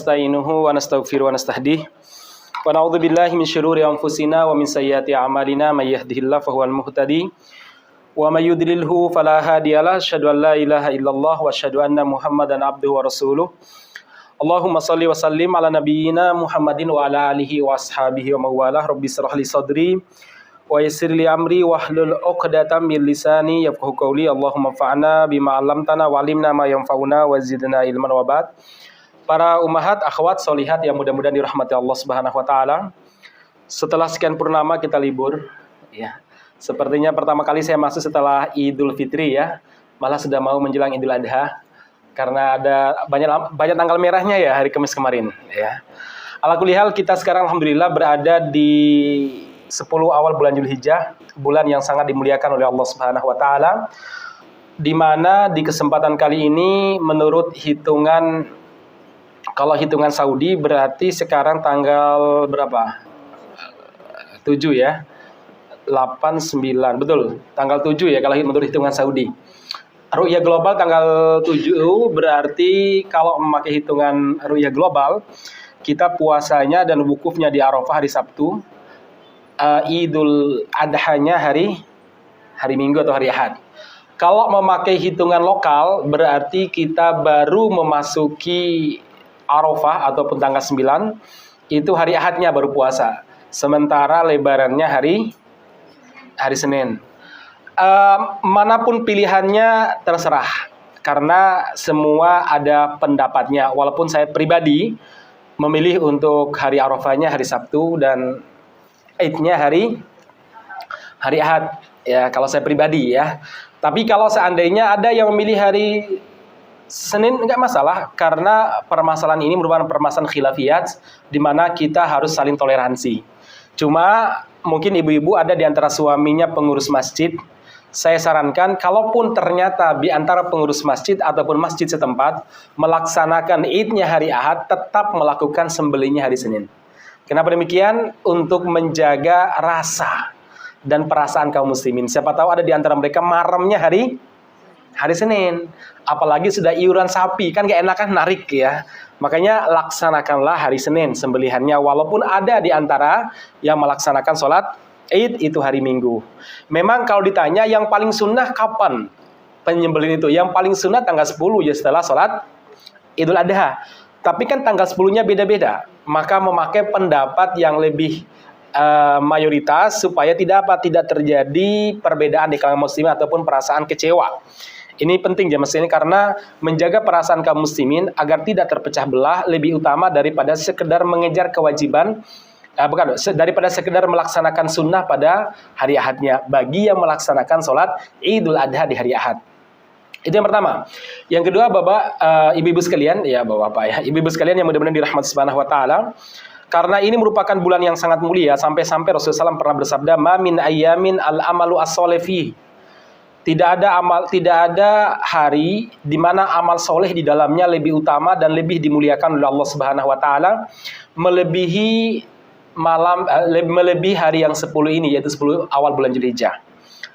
nasta'inuhu wa nastaghfiruhu wa nastahdih wa na'udzu billahi min syururi anfusina wa min sayyiati a'malina may yahdihillahu fahuwal muhtadi wa may yudlilhu fala hadiyalah. Asyhadu an la ilaha illallah wa asyhadu anna Muhammadan abduhu wa rasuluh. Allahumma shalli wa sallim ala nabiyyina Muhammadin wa ala alihi wa ashabihi wa mawalah. Rabbi shrah li sadri wa yassir li amri wahlul 'uqdatam min lisani yafqahu qawli. Allahumma fa'na bima 'allamtana wa 'allimna ma yanfa'una wa zidna ilman wa ba'd. Para ummahat, akhwat solihat yang mudah-mudahan dirahmati Allah Subhanahu wa taala. Setelah sekian purnama kita libur ya. Sepertinya pertama kali saya masuk setelah Idul Fitri ya. Malah sudah mau menjelang Idul Adha karena ada banyak tanggal merahnya ya hari Kamis kemarin ya. Ala kulli hal, kita sekarang alhamdulillah berada di 10 awal bulan Zulhijjah, bulan yang sangat dimuliakan oleh Allah Subhanahu wa taala, di mana di kesempatan kali ini menurut hitungan, kalau hitungan Saudi berarti sekarang tanggal berapa? 7 ya. 8 9 betul, tanggal 7 ya kalau menurut hitungan Saudi. Ru'yah global tanggal 7 berarti kalau memakai hitungan ru'yah global, kita puasanya dan wukufnya di Arafah hari Sabtu. Idul Adha-nya hari Minggu atau hari Ahad. Kalau memakai hitungan lokal berarti kita baru memasuki Arafah ataupun tanggal 9 itu hari Ahadnya baru puasa. Sementara lebarannya hari Senin. Manapun pilihannya terserah karena semua ada pendapatnya. Walaupun saya pribadi memilih untuk hari Arafahnya hari Sabtu dan Idnya hari Ahad ya, kalau saya pribadi ya. Tapi kalau seandainya ada yang memilih hari Senin enggak masalah, karena permasalahan ini merupakan permasalahan khilafiyat di mana kita harus saling toleransi. Cuma mungkin ibu-ibu ada di antara suaminya pengurus masjid. Saya sarankan kalaupun ternyata di antara pengurus masjid ataupun masjid setempat melaksanakan Idnya hari Ahad, tetap melakukan sembelihnya hari Senin. Kenapa demikian? Untuk menjaga rasa dan perasaan kaum muslimin. Siapa tahu ada di antara mereka maramnya hari Senin. Apalagi sudah iuran sapi, kan gak enakan narik ya. Makanya laksanakanlah hari Senin sembelihannya. Walaupun ada di antara yang melaksanakan sholat Id itu hari Minggu. Memang kalau ditanya yang paling sunnah kapan penyembelihan itu? Yang paling sunnah tanggal 10 ya, setelah sholat Idul Adha. Tapi kan tanggal 10-nya beda-beda. Maka memakai pendapat yang lebih mayoritas supaya tidak terjadi perbedaan di kalangan muslimin ataupun perasaan kecewa. Ini penting jamaah sekalian karena menjaga perasaan kaum muslimin agar tidak terpecah belah lebih utama daripada sekedar mengejar kewajiban, daripada sekedar melaksanakan sunnah pada hari Ahadnya bagi yang melaksanakan sholat Idul Adha di hari Ahad. Itu yang pertama. Yang kedua, Bapak, ibu-ibu sekalian, ya Bapak ya, ibu-ibu sekalian yang mudah-mudahan dirahmati Subhanahu wa taala, karena ini merupakan bulan yang sangat mulia, sampai-sampai Rasulullah SAW pernah bersabda, "Ma min ayyamin al-amalu as-soleh fi." Tidak ada hari di mana amal soleh di dalamnya lebih utama dan lebih dimuliakan oleh Allah Subhanahu wa taala melebihi hari yang 10 ini, yaitu 10 awal bulan Zulhijjah.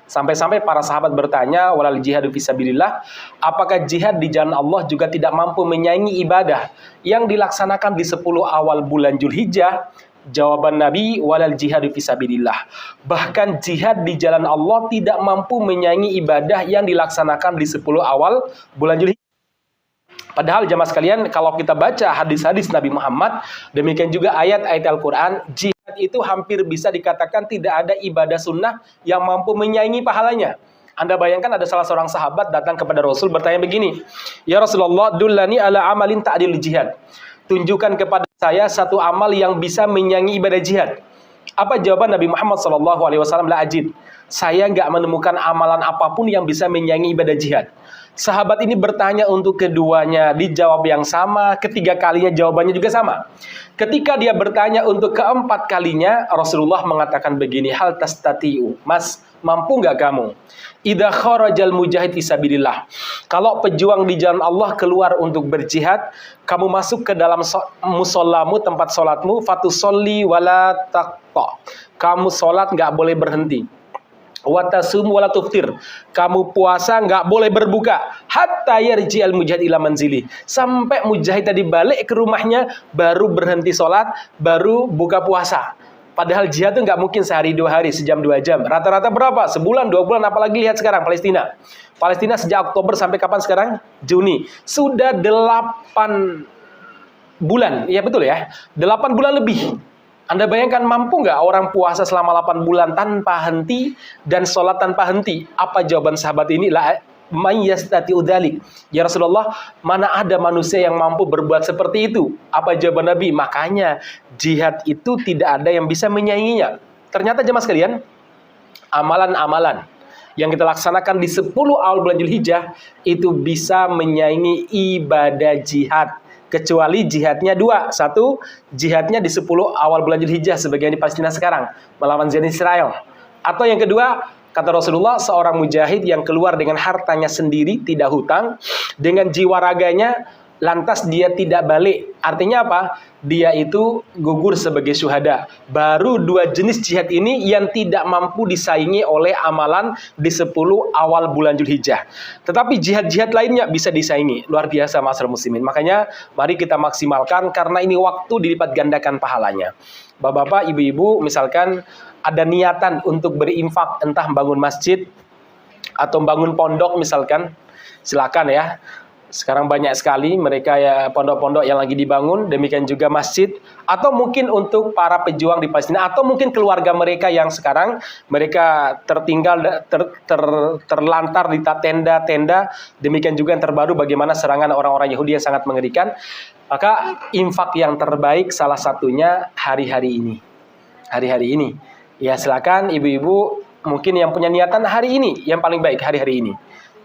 Sampai-sampai para sahabat bertanya, walal jihadu fisabilillah, apakah jihad di jalan Allah juga tidak mampu menyaingi ibadah yang dilaksanakan di 10 awal bulan Zulhijjah? Jawaban Nabi, walal jihadu fisabilillah. Bahkan jihad di jalan Allah tidak mampu menyaingi ibadah yang dilaksanakan di 10 awal bulan Zulhijjah. Padahal jamaah sekalian, kalau kita baca hadis-hadis Nabi Muhammad, demikian juga ayat-ayat Al-Quran, jihad itu hampir bisa dikatakan tidak ada ibadah sunnah yang mampu menyaingi pahalanya. Anda bayangkan ada salah seorang sahabat datang kepada Rasul bertanya begini, "Ya Rasulullah, dullani ala amalin ta'dil jihad." Tunjukkan kepada saya satu amal yang bisa menyaingi ibadah jihad. Apa jawaban Nabi Muhammad SAW? La ajid. Saya nggak menemukan amalan apapun yang bisa menyaingi ibadah jihad. Sahabat ini bertanya untuk keduanya, dijawab yang sama, ketiga kalinya jawabannya juga sama. Ketika dia bertanya untuk keempat kalinya, Rasulullah mengatakan begini, hal tastati'u, Mas, mampu nggak kamu? Idza kharajal mujahid fisabilillah. Kalau pejuang di jalan Allah keluar untuk berjihad, kamu masuk ke dalam musollamu, tempat sholatmu, fatusolli wala taqta. Kamu sholat nggak boleh berhenti. Watasum wala tuftir. Kamu puasa nggak boleh berbuka hatta yarji'al mujahid ila manzili. Sampai mujahid tadi balik ke rumahnya baru berhenti sholat, baru buka puasa. Padahal jihad itu nggak mungkin sehari 2 hari, sejam 2 jam. Rata-rata berapa? Sebulan 2 bulan. Apalagi lihat sekarang Palestina. Palestina sejak Oktober sampai kapan sekarang? Juni. Sudah 8 bulan. Iya betul ya. 8 bulan lebih. Anda bayangkan mampu nggak orang puasa selama 8 bulan tanpa henti dan sholat tanpa henti? Apa jawaban sahabat ini? La may yastati'u dzalik. Ya Rasulullah, mana ada manusia yang mampu berbuat seperti itu? Apa jawaban Nabi? Makanya jihad itu tidak ada yang bisa menyainginya. Ternyata jemaah sekalian, amalan-amalan yang kita laksanakan di 10 awal bulan Dzulhijjah itu bisa menyaingi ibadah jihad. Kecuali jihadnya 2. 1, jihadnya di 10 awal bulan Dzulhijjah sebagaimana di Palestina sekarang melawan Zionis Israel. Atau yang kedua, kata Rasulullah, seorang mujahid yang keluar dengan hartanya sendiri, tidak hutang, dengan jiwa raganya, lantas dia tidak balik. Artinya apa? Dia itu gugur sebagai syuhada. Baru 2 jenis jihad ini yang tidak mampu disaingi oleh amalan di 10 awal bulan Dzulhijjah. Tetapi jihad-jihad lainnya bisa disaingi. Luar biasa ma'asyiral muslimin. Makanya mari kita maksimalkan karena ini waktu dilipat gandakan pahalanya. Bapak-bapak, ibu-ibu, misalkan ada niatan untuk berinfak, entah bangun masjid atau bangun pondok misalkan, silakan ya. Sekarang banyak sekali mereka ya pondok-pondok yang lagi dibangun, demikian juga masjid, atau mungkin untuk para pejuang di Palestina, atau mungkin keluarga mereka yang sekarang mereka tertinggal terlantar di tenda-tenda, demikian juga yang terbaru bagaimana serangan orang-orang Yahudi yang sangat mengerikan. Maka infak yang terbaik salah satunya hari-hari ini. Hari-hari ini. Ya silakan ibu-ibu mungkin yang punya niatan hari ini yang paling baik hari-hari ini.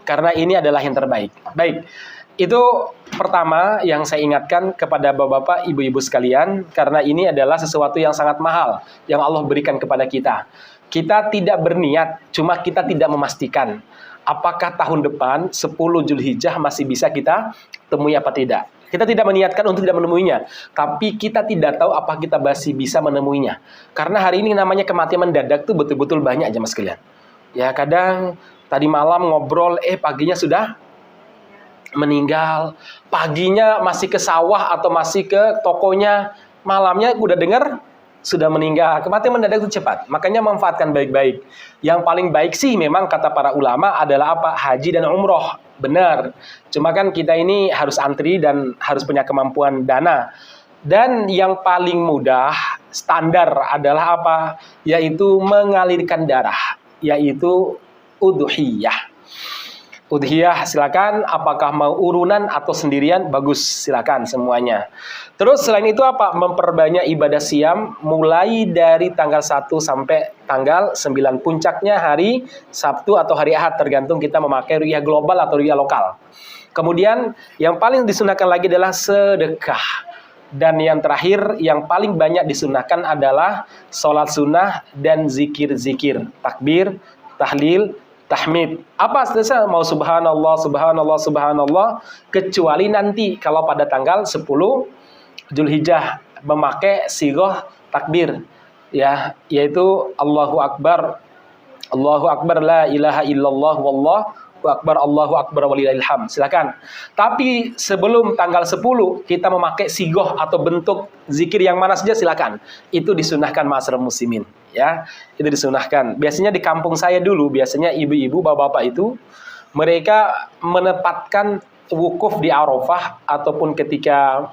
Karena ini adalah yang terbaik. Baik, itu pertama yang saya ingatkan kepada bapak-bapak, ibu-ibu sekalian. Karena ini adalah sesuatu yang sangat mahal yang Allah berikan kepada kita. Kita tidak berniat, cuma kita tidak memastikan. Apakah tahun depan 10 Dzulhijjah masih bisa kita temui apa tidak. Kita tidak meniatkan untuk tidak menemuinya. Tapi kita tidak tahu apa kita masih bisa menemuinya. Karena hari ini namanya kematian mendadak tuh betul-betul banyak jemaah sekalian. Ya kadang tadi malam ngobrol, paginya sudah meninggal. Paginya masih ke sawah atau masih ke tokonya. Malamnya udah dengar sudah meninggal. Kematian mendadak itu cepat. Makanya manfaatkan baik-baik. Yang paling baik sih memang kata para ulama adalah apa? Haji dan umroh. Benar. Cuma kan kita ini harus antri dan harus punya kemampuan dana. Dan yang paling mudah, standar adalah apa? Yaitu mengalirkan darah. Yaitu udhiyah. Udhiyah silakan, apakah mau urunan atau sendirian, bagus, silakan semuanya. Terus selain itu apa? Memperbanyak ibadah siam mulai dari tanggal 1 sampai tanggal 9. Puncaknya hari Sabtu atau hari Ahad, tergantung kita memakai ru'yah global atau ru'yah lokal. Kemudian yang paling disunahkan lagi adalah sedekah. Dan yang terakhir, yang paling banyak disunahkan adalah sholat sunnah dan zikir-zikir. Takbir, tahlil, tahmid. Apa saja mau subhanallah, subhanallah, subhanallah. Kecuali nanti kalau pada tanggal 10 Dzulhijjah memakai sighah takbir. Ya, yaitu Allahu Akbar, la ilaha illallah, wallahu akbar, Allahu akbar walillahil hamd. Silakan. Tapi sebelum tanggal 10 kita memakai sighah atau bentuk zikir yang mana saja silakan. Itu disunahkan ma'asyiral muslimin, ya. Itu disunahkan. Biasanya di kampung saya dulu, biasanya ibu-ibu, bapak-bapak itu mereka menempatkan wukuf di Arafah ataupun ketika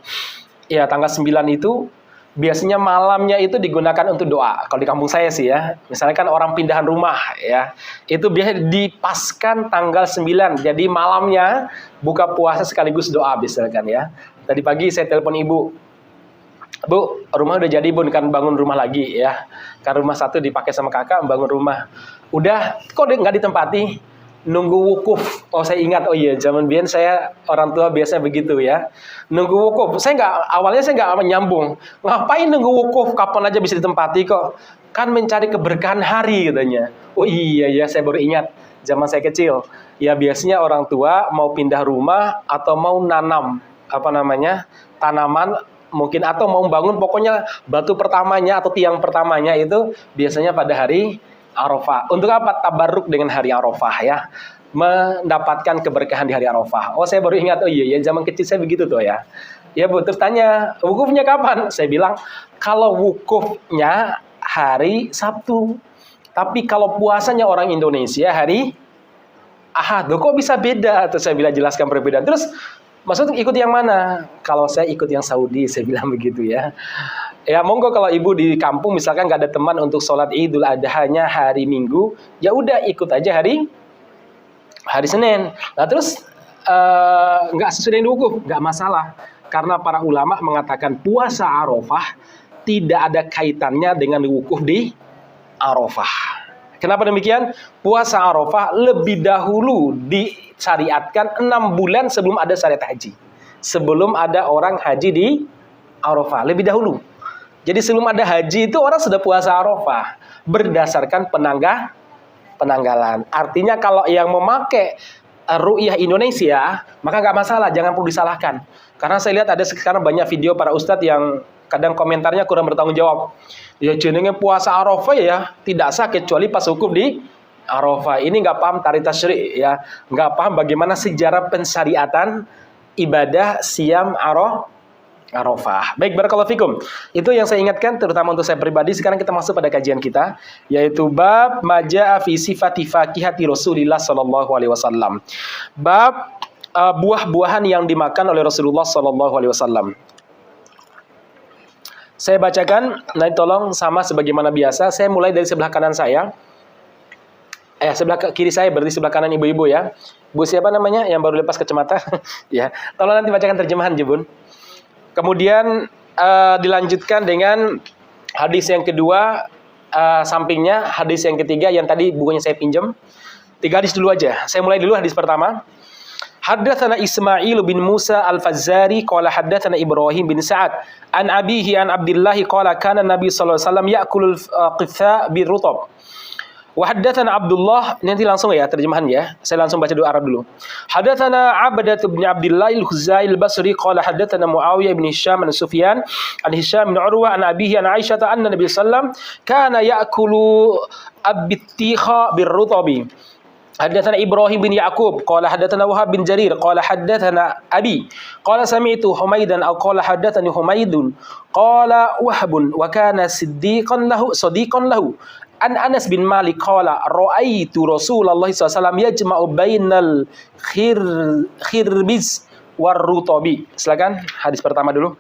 ya tanggal 9 itu biasanya malamnya itu digunakan untuk doa. Kalau di kampung saya sih ya, misalnya kan orang pindahan rumah ya, itu biasanya dipaskan tanggal 9. Jadi malamnya buka puasa sekaligus doa misalkan ya. Tadi pagi saya telepon ibu, Bu, rumah udah jadi bun, kan bangun rumah lagi ya. Kan rumah satu dipakai sama kakak, bangun rumah. Udah, kok nggak ditempati? Nunggu wukuf. Oh saya ingat, oh iya zaman biyen saya orang tua biasa begitu ya. Nunggu wukuf. Awalnya saya nggak nyambung. Ngapain nunggu wukuf? Kapan aja bisa ditempati kok. Kan mencari keberkahan hari katanya. Oh iya ya, saya baru ingat zaman saya kecil. Ya biasanya orang tua mau pindah rumah atau mau nanam tanaman mungkin atau mau bangun, pokoknya batu pertamanya atau tiang pertamanya itu biasanya pada hari Arafah. Untuk apa tabarruk dengan hari Arafah ya? Mendapatkan keberkahan di hari Arafah. Oh, saya baru ingat, oh iya ya, zaman kecil saya begitu tuh ya. Ya Bu, terus tanya, wukufnya kapan? Saya bilang, kalau wukufnya hari Sabtu. Tapi kalau puasanya orang Indonesia hari Ahad. Loh, kok bisa beda? Terus saya bilang jelaskan perbedaan. Terus maksudnya ikut yang mana? Kalau saya ikut yang Saudi, saya bilang begitu ya. Ya monggo kalau ibu di kampung misalkan nggak ada teman untuk sholat Idul Adha-nya hari Minggu, ya udah ikut aja hari Senin. Nah terus nggak sesuai dengan wukuf, nggak masalah. Karena para ulama mengatakan puasa Arafah tidak ada kaitannya dengan wukuf di Arafah. Kenapa demikian? Puasa Arafah lebih dahulu disyariatkan 6 bulan sebelum ada syariat haji. Sebelum ada orang haji di Arafah, lebih dahulu. Jadi sebelum ada haji itu orang sudah puasa Arafah berdasarkan penanggalan. Artinya kalau yang memakai ru'yah Indonesia, maka nggak masalah, jangan perlu disalahkan. Karena saya lihat ada sekarang banyak video para ustadz yang kadang komentarnya kurang bertanggung jawab. Ya jenenge puasa Arafah ya tidak sah kecuali pas hukum di Arafah. Ini nggak paham tarikh tasyri' ya, nggak paham bagaimana sejarah pensyariatan ibadah siam Arafah. Baik, barakallahu fikum. Itu yang saya ingatkan terutama untuk saya pribadi. Sekarang kita masuk pada kajian kita yaitu bab majaa fi sifati faqihati Rasulillah sallallahu alaihi wasallam. Bab buah-buahan yang dimakan oleh Rasulullah sallallahu alaihi wasallam. Saya bacakan, nah tolong sama sebagaimana biasa. Saya mulai dari sebelah kanan saya. Sebelah kiri saya berarti sebelah kanan ibu-ibu ya. Bu siapa namanya yang baru lepas kacamata? Ya, tolong nanti bacakan terjemahan Jebun. Kemudian dilanjutkan dengan hadis yang kedua, sampingnya hadis yang ketiga yang tadi bukunya saya pinjam. 3 hadis dulu aja. Saya mulai dulu hadis pertama. Haddatsana Ismail bin Musa Al-Fazzari qala haddatsana Ibrahim bin Sa'ad an abihi an Abdullah qala kana Nabi sallallahu alaihi wasallam ya'kulul qitha bir-rutab. Wa haddatsana Abdullah, nanti langsung ya terjemahan ya. Saya langsung baca dulu Arab dulu. Haddatsana Abdah bin Abdullah Al-Khuzai Al-Basri qala haddatsana Muawiyah bin Hisham an Sufyan an Hisham bin Urwah an abihi an Aisyah anna Nabi sallam kana ya'kulu abittikha bir-rutabi. Haddatsana Ibrahim bin Ya'qub qala haddatsana Wahab bin Jarir qala haddatsana Abi qala sami'tu Humaidan aw qala haddatsani Humaidun qala Wahbun wa kana sadiqan lahu an Anas bin Malik qala ra'aitu Rasulullah sallallahu alaihi wasallam yajma'u bainal khirbiz warrutabi. Silakan hadis pertama dulu.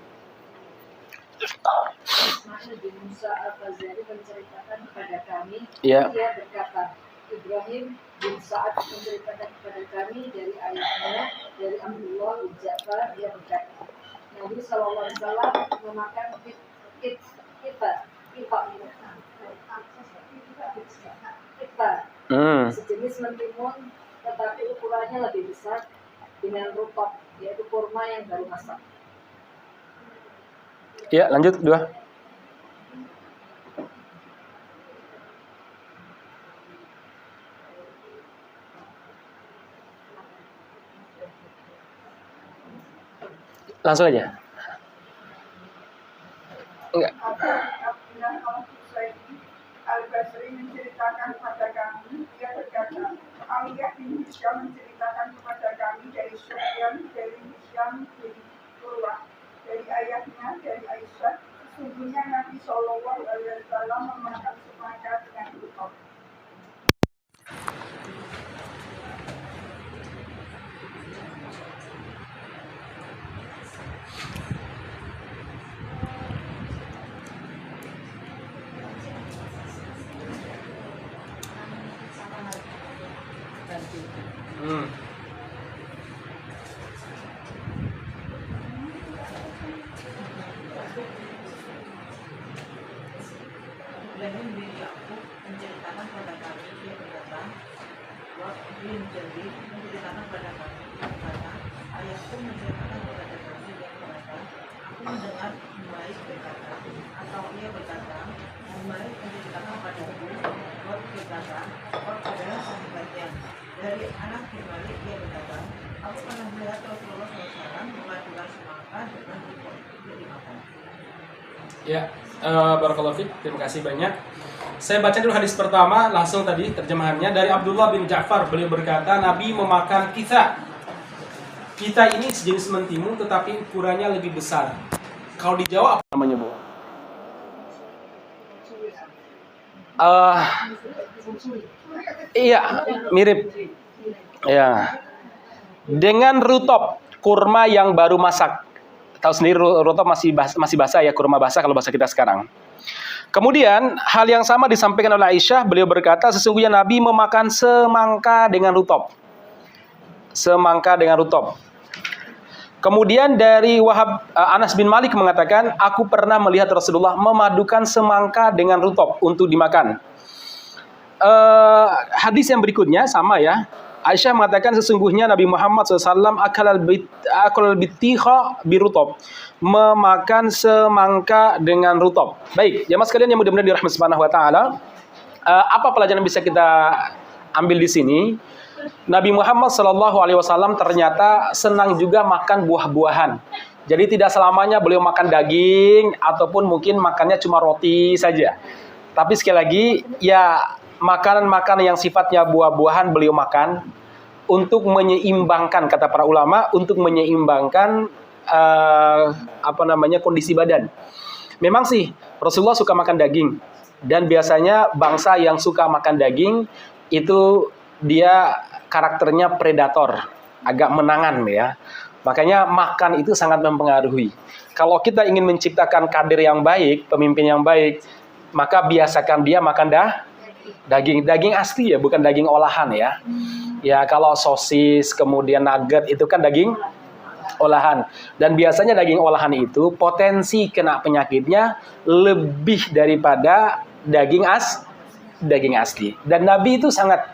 Ismail bin Musa Al-Fazari menceritakan kepada kami, Ya. Dia berkata, Ibrahim bin Sa'ad menceritakan kepada kami dari ayahnya, dari Abdullah bin Ja'far, dia berkata, Nabi SAW memakan sejenis mentimun, tetapi ukurannya lebih besar dengan rutab, yaitu kurma yang baru masak. Ya, lanjut dua. Langsung aja. Enggak. Al-Basri menceritakan kepada kami, dia berkata, Aliyah bin Hisham menceritakan kepada kami dari Sufyan, dari Hisham bin Urwah, dari ayahnya, dari Aisyah, sesungguhnya Nabi SAW memakan semangka dengan rutab. Ibrahim bin Ya'qub menceritakan kepada kami, dia berkata, Wahab bin Jarir menceritakan kepada kami, dia berkata, ayahku menceritakan kepada kami, dia berkata, aku mendengar Humaid berkata, atau ia berkata, Humaid menceritakan padaku, Wahab berkata, Wahab adalah sahabatnya. Dari anak Humaid dia berkata, aku pernah melihat Rasulullah SAW memadukan semangka dengan rutab untuk dimakan. Ya, barakallahu fiik. Terima kasih banyak. Saya baca dulu hadis pertama langsung tadi terjemahannya dari Abdullah bin Ja'far. Beliau berkata, Nabi memakan kita. Kita ini sejenis mentimun tetapi ukurannya lebih besar. Kalau di Jawa apa namanya, Bu? Iya, mirip. Ya. Dengan rutop, kurma yang baru masak. Tahu sendiri rutop masih basah ya, kurma basah kalau bahasa kita sekarang. Kemudian hal yang sama disampaikan oleh Aisyah, beliau berkata sesungguhnya Nabi memakan semangka dengan rutop. Semangka dengan rutop. Kemudian dari Anas bin Malik mengatakan, aku pernah melihat Rasulullah memadukan semangka dengan rutop untuk dimakan. Hadis yang berikutnya sama ya. Aisyah mengatakan sesungguhnya Nabi Muhammad SAW akal al-bittiha birutop, memakan semangka dengan rutop. Baik, jamaah sekalian yang mudah-mudahan dirahmati Subhanahu wa taala, apa pelajaran yang bisa kita ambil di sini? Nabi Muhammad SAW ternyata senang juga makan buah-buahan. Jadi tidak selamanya beliau makan daging ataupun mungkin makannya cuma roti saja. Tapi sekali lagi ya, makanan-makanan yang sifatnya buah-buahan beliau makan untuk menyeimbangkan, kata para ulama, untuk menyeimbangkan kondisi badan. Memang sih Rasulullah suka makan daging, dan biasanya bangsa yang suka makan daging itu dia karakternya predator, agak menangan ya. Makanya makan itu sangat mempengaruhi. Kalau kita ingin menciptakan kader yang baik, pemimpin yang baik, maka biasakan dia makan daging asli ya, bukan daging olahan ya. Ya kalau sosis kemudian nugget itu kan daging olahan, dan biasanya daging olahan itu potensi kena penyakitnya lebih daripada daging asli. Dan Nabi itu sangat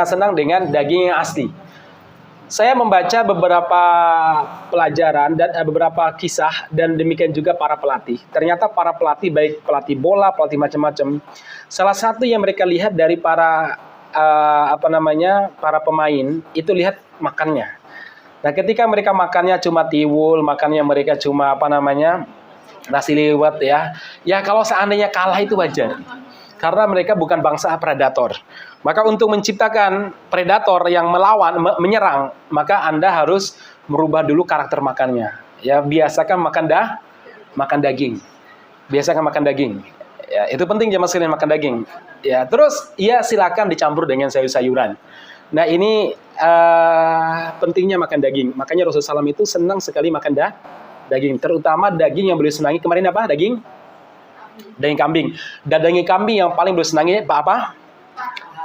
senang dengan daging yang asli. Saya membaca beberapa pelajaran dan beberapa kisah, dan demikian juga para pelatih. Ternyata para pelatih, baik pelatih bola, pelatih macam-macam, salah satu yang mereka lihat dari para para pemain itu lihat makannya. Nah, ketika mereka makannya cuma tiwul, makannya mereka cuma nasi liwet ya. Ya kalau seandainya kalah itu wajar. Karena mereka bukan bangsa predator. Maka untuk menciptakan predator yang melawan, menyerang, maka Anda harus merubah dulu karakter makannya. Ya, biasakan makan daging. Biasakan makan daging. Ya, itu penting jamaah sekalian, makan daging. Ya, terus ya silakan dicampur dengan sayur-sayuran. Nah, ini pentingnya makan daging. Makanya Rasulullah SAW itu senang sekali makan daging, terutama daging yang beliau senangi kemarin apa? Daging kambing. Dan daging kambing yang paling beliau senangi apa?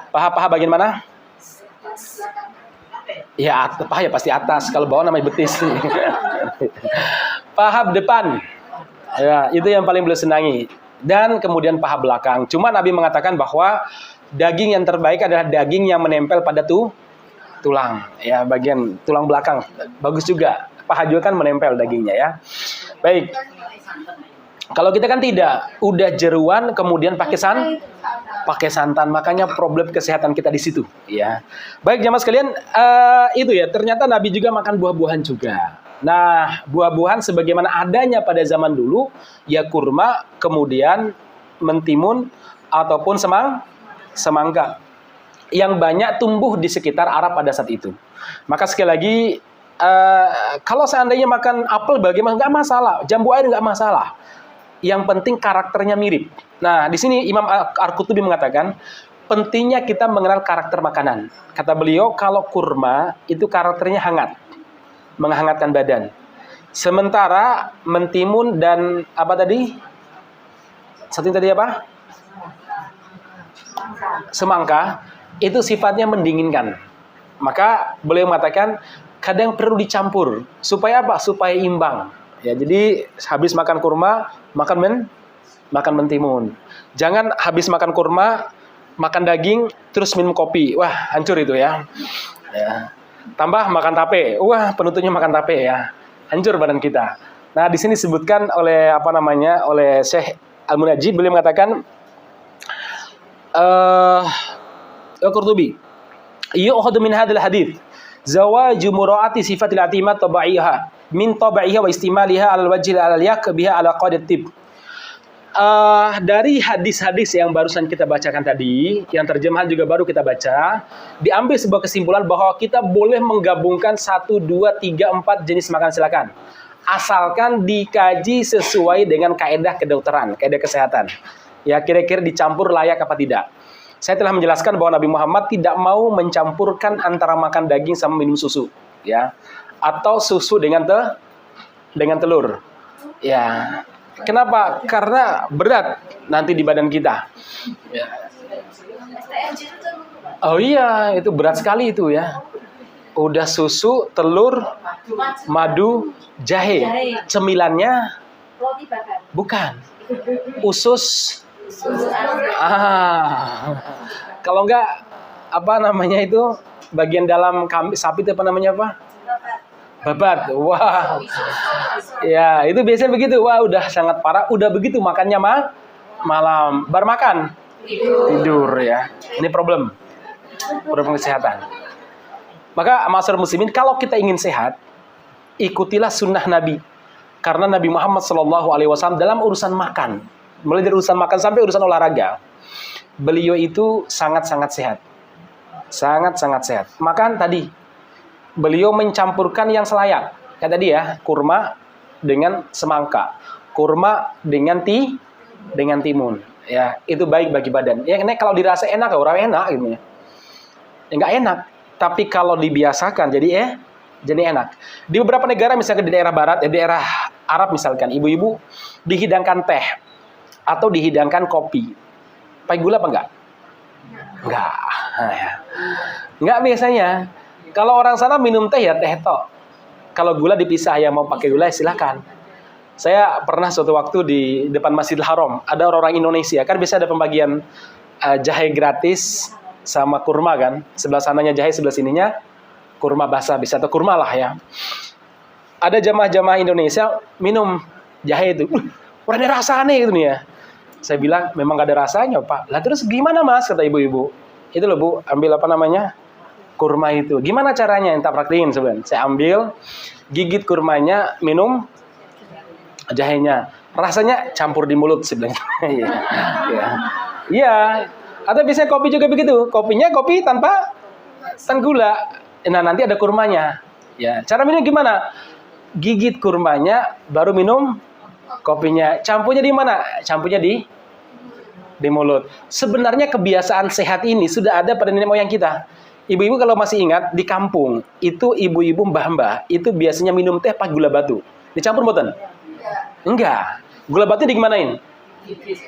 Paha bagian mana? Ya, paha ya pasti atas. Kalau bawah namanya betis. Paha depan. Ya, itu yang paling beliau senangi. Dan kemudian paha belakang. Cuma Nabi mengatakan bahwa daging yang terbaik adalah daging yang menempel pada tulang. Ya, bagian tulang belakang. Bagus juga. Paha juga kan menempel dagingnya ya. Baik. Kalau kita kan tidak, udah jeruan kemudian pakai santan, makanya problem kesehatan kita di situ, ya. Baik jamaah sekalian, itu ya, ternyata Nabi juga makan buah-buahan juga. Nah, buah-buahan sebagaimana adanya pada zaman dulu, ya kurma, kemudian mentimun ataupun semangka yang banyak tumbuh di sekitar Arab pada saat itu. Maka sekali lagi, kalau seandainya makan apel bagaimana? Nggak masalah, jambu air nggak masalah. Yang penting karakternya mirip. Nah, di sini Imam Al-Qurtubi mengatakan pentingnya kita mengenal karakter makanan. Kata beliau, kalau kurma itu karakternya hangat, menghangatkan badan. Sementara mentimun dan apa tadi? Satu tadi apa? Semangka itu sifatnya mendinginkan. Maka beliau mengatakan kadang perlu dicampur supaya apa? Supaya imbang. Ya, jadi habis makan kurma, makan mentimun. Jangan habis makan kurma, makan daging, terus minum kopi. Wah, hancur itu ya. Ya. Tambah makan tape. Wah, penutupnya makan tape ya. Hancur badan kita. Nah, di sini disebutkan oleh oleh Syekh Al-Munajjid, beliau mengatakan Al-Qurtubi, yu'khadhu min hadzal hadits zawaju mura'ati sifatil atimat tabaiha min tabaiha wa istimaliha ala wajhi al-yak biha ala qadat tib. dari hadis-hadis yang barusan kita bacakan tadi, yang terjemahan juga baru kita baca, diambil sebuah kesimpulan bahwa kita boleh menggabungkan 1, 2, 3, 4 jenis makanan, silakan. Asalkan dikaji sesuai dengan kaedah kedokteran, kaedah kesehatan. Ya, kira-kira dicampur layak apa tidak. Saya telah menjelaskan bahwa Nabi Muhammad tidak mau mencampurkan antara makan daging sama minum susu, ya, atau susu dengan telur, ya. Kenapa? Karena berat nanti di badan kita. Ya. Oh iya, itu berat sekali itu ya. Udah susu, telur, madu, jahe. Cemilannya Roti bakar. bukan usus. Kalau enggak apa namanya itu bagian dalam sapi itu apa namanya apa? Babat. Wah. Ya, itu biasanya begitu. Wah, udah sangat parah. Udah begitu makannya malam. Baru makan tidur ya. Ini problem kesehatan. Maka masyarakat muslimin, kalau kita ingin sehat, ikutilah sunnah Nabi. Karena Nabi Muhammad SAW dalam urusan makan, mulai dari urusan makan sampai urusan olahraga, beliau itu sangat-sangat sehat. Sangat-sangat sehat. Makan tadi, beliau mencampurkan yang selayak. Kayak tadi ya, kurma dengan semangka, kurma dengan timun. Ya, itu baik bagi badan. Ya, ini kalau dirasa enak, orang enak gitu ya. Enggak enak. Tapi kalau dibiasakan, jadi enak. Di beberapa negara, misalkan di daerah barat, daerah Arab misalkan, ibu-ibu dihidangkan teh atau dihidangkan kopi. Pakai gula apa enggak? Enggak. Nah, ya. Enggak biasanya. Kalau orang sana minum teh ya teh tok. Kalau gula dipisah, ya mau pakai gula silakan. Saya pernah suatu waktu di depan Masjidil Haram, ada orang-orang Indonesia, kan biasa ada pembagian jahe gratis sama kurma kan. Sebelah sananya jahe, sebelah sininya kurma basah, bisa atau kurma lah ya. Ada jamaah-jamaah Indonesia minum jahe itu. Kurang ada rasanya gitu nih ya. Saya bilang, memang gak ada rasanya Pak. Lah terus gimana Mas? Kata ibu-ibu. Itu loh Bu, ambil apa namanya? Kurma itu. Gimana caranya? Entah praktiin sebenarnya. Saya ambil, gigit kurmanya, minum jahenya. Rasanya campur di mulut sebenarnya. Iya. Atau biasanya kopi juga begitu. Kopinya kopi tanpa gula. Nah, nanti ada kurmanya. Ya, cara minum gimana? Gigit kurmanya, baru minum kopinya. Campurnya di mana? Campurnya di mulut. Sebenarnya kebiasaan sehat ini sudah ada pada nenek moyang kita. Ibu-ibu kalau masih ingat, di kampung, itu ibu-ibu mbah-mbah, itu biasanya minum teh pakai gula batu. Dicampur mboten? Enggak. Gula batu digimanain?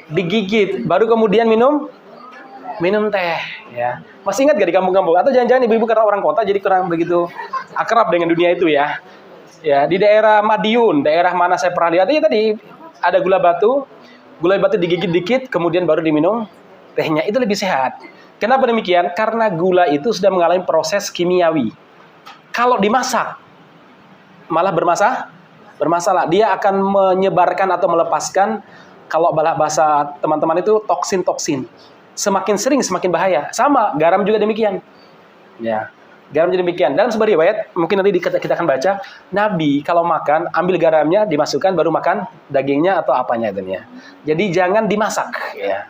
Digigit. Baru kemudian minum teh. Ya. Masih ingat gak di kampung-kampung? Atau jangan-jangan ibu-ibu karena orang kota jadi kurang begitu akrab dengan dunia itu ya. Ya, di daerah Madiun, daerah mana saya pernah lihat, ya tadi ada gula batu digigit dikit, kemudian baru diminum tehnya. Itu lebih sehat. Kenapa demikian? Karena gula itu sudah mengalami proses kimiawi. Kalau dimasak, malah bermasalah. Dia akan menyebarkan atau melepaskan, kalau bahasa teman-teman itu toksin-toksin. Semakin sering semakin bahaya. Sama, garam juga demikian. Ya. Garam jadi demikian. Dalam sebuah riwayat, mungkin nanti kita akan baca, Nabi kalau makan, ambil garamnya, dimasukkan, baru makan dagingnya atau apanya itu ya. Jadi jangan dimasak. Ya.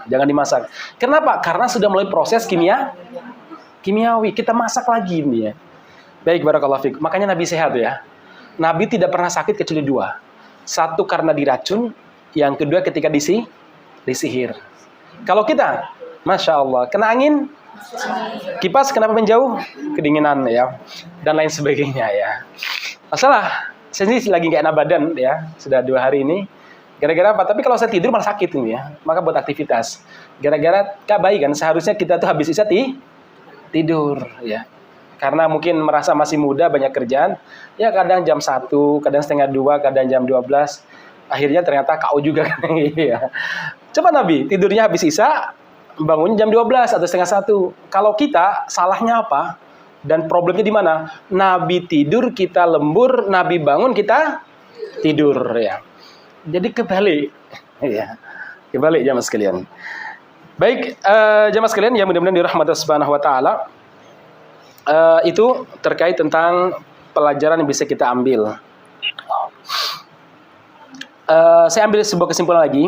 Jangan dimasak. Kenapa? Karena sudah mulai proses kimiawi. Kita masak lagi ini ya. Baik, barakallahu fiik. Makanya Nabi sehat ya. Nabi tidak pernah sakit kecuali 2. Satu karena diracun, yang kedua ketika disihir. Kalau kita, Masya Allah, kena angin, kipas kenapa menjauh? Kedinginan ya, dan lain sebagainya ya. Masalah, saya sendiri lagi nggak enak badan ya, sudah 2 hari ini. Gara-gara apa? Tapi kalau saya tidur malah sakit ini ya. Maka buat aktivitas. Gara-gara gak baik kan, seharusnya kita tuh habis isya tidur ya. Karena mungkin merasa masih muda, banyak kerjaan. Ya kadang jam 1, kadang setengah 2, kadang jam 12. Akhirnya ternyata KO juga kan ya. Coba Nabi, tidurnya habis isya, bangunnya jam 12 atau setengah 1. Kalau kita, salahnya apa? Dan problemnya di mana? Nabi tidur, kita lembur. Nabi bangun, kita tidur ya. Jadi kebalik. Ya. Kebalik jamaah sekalian. Baik, jamaah sekalian yang mudah-mudahan dirahmati Subhanahu wa taala. Itu terkait tentang pelajaran yang bisa kita ambil. Saya ambil sebuah kesimpulan lagi.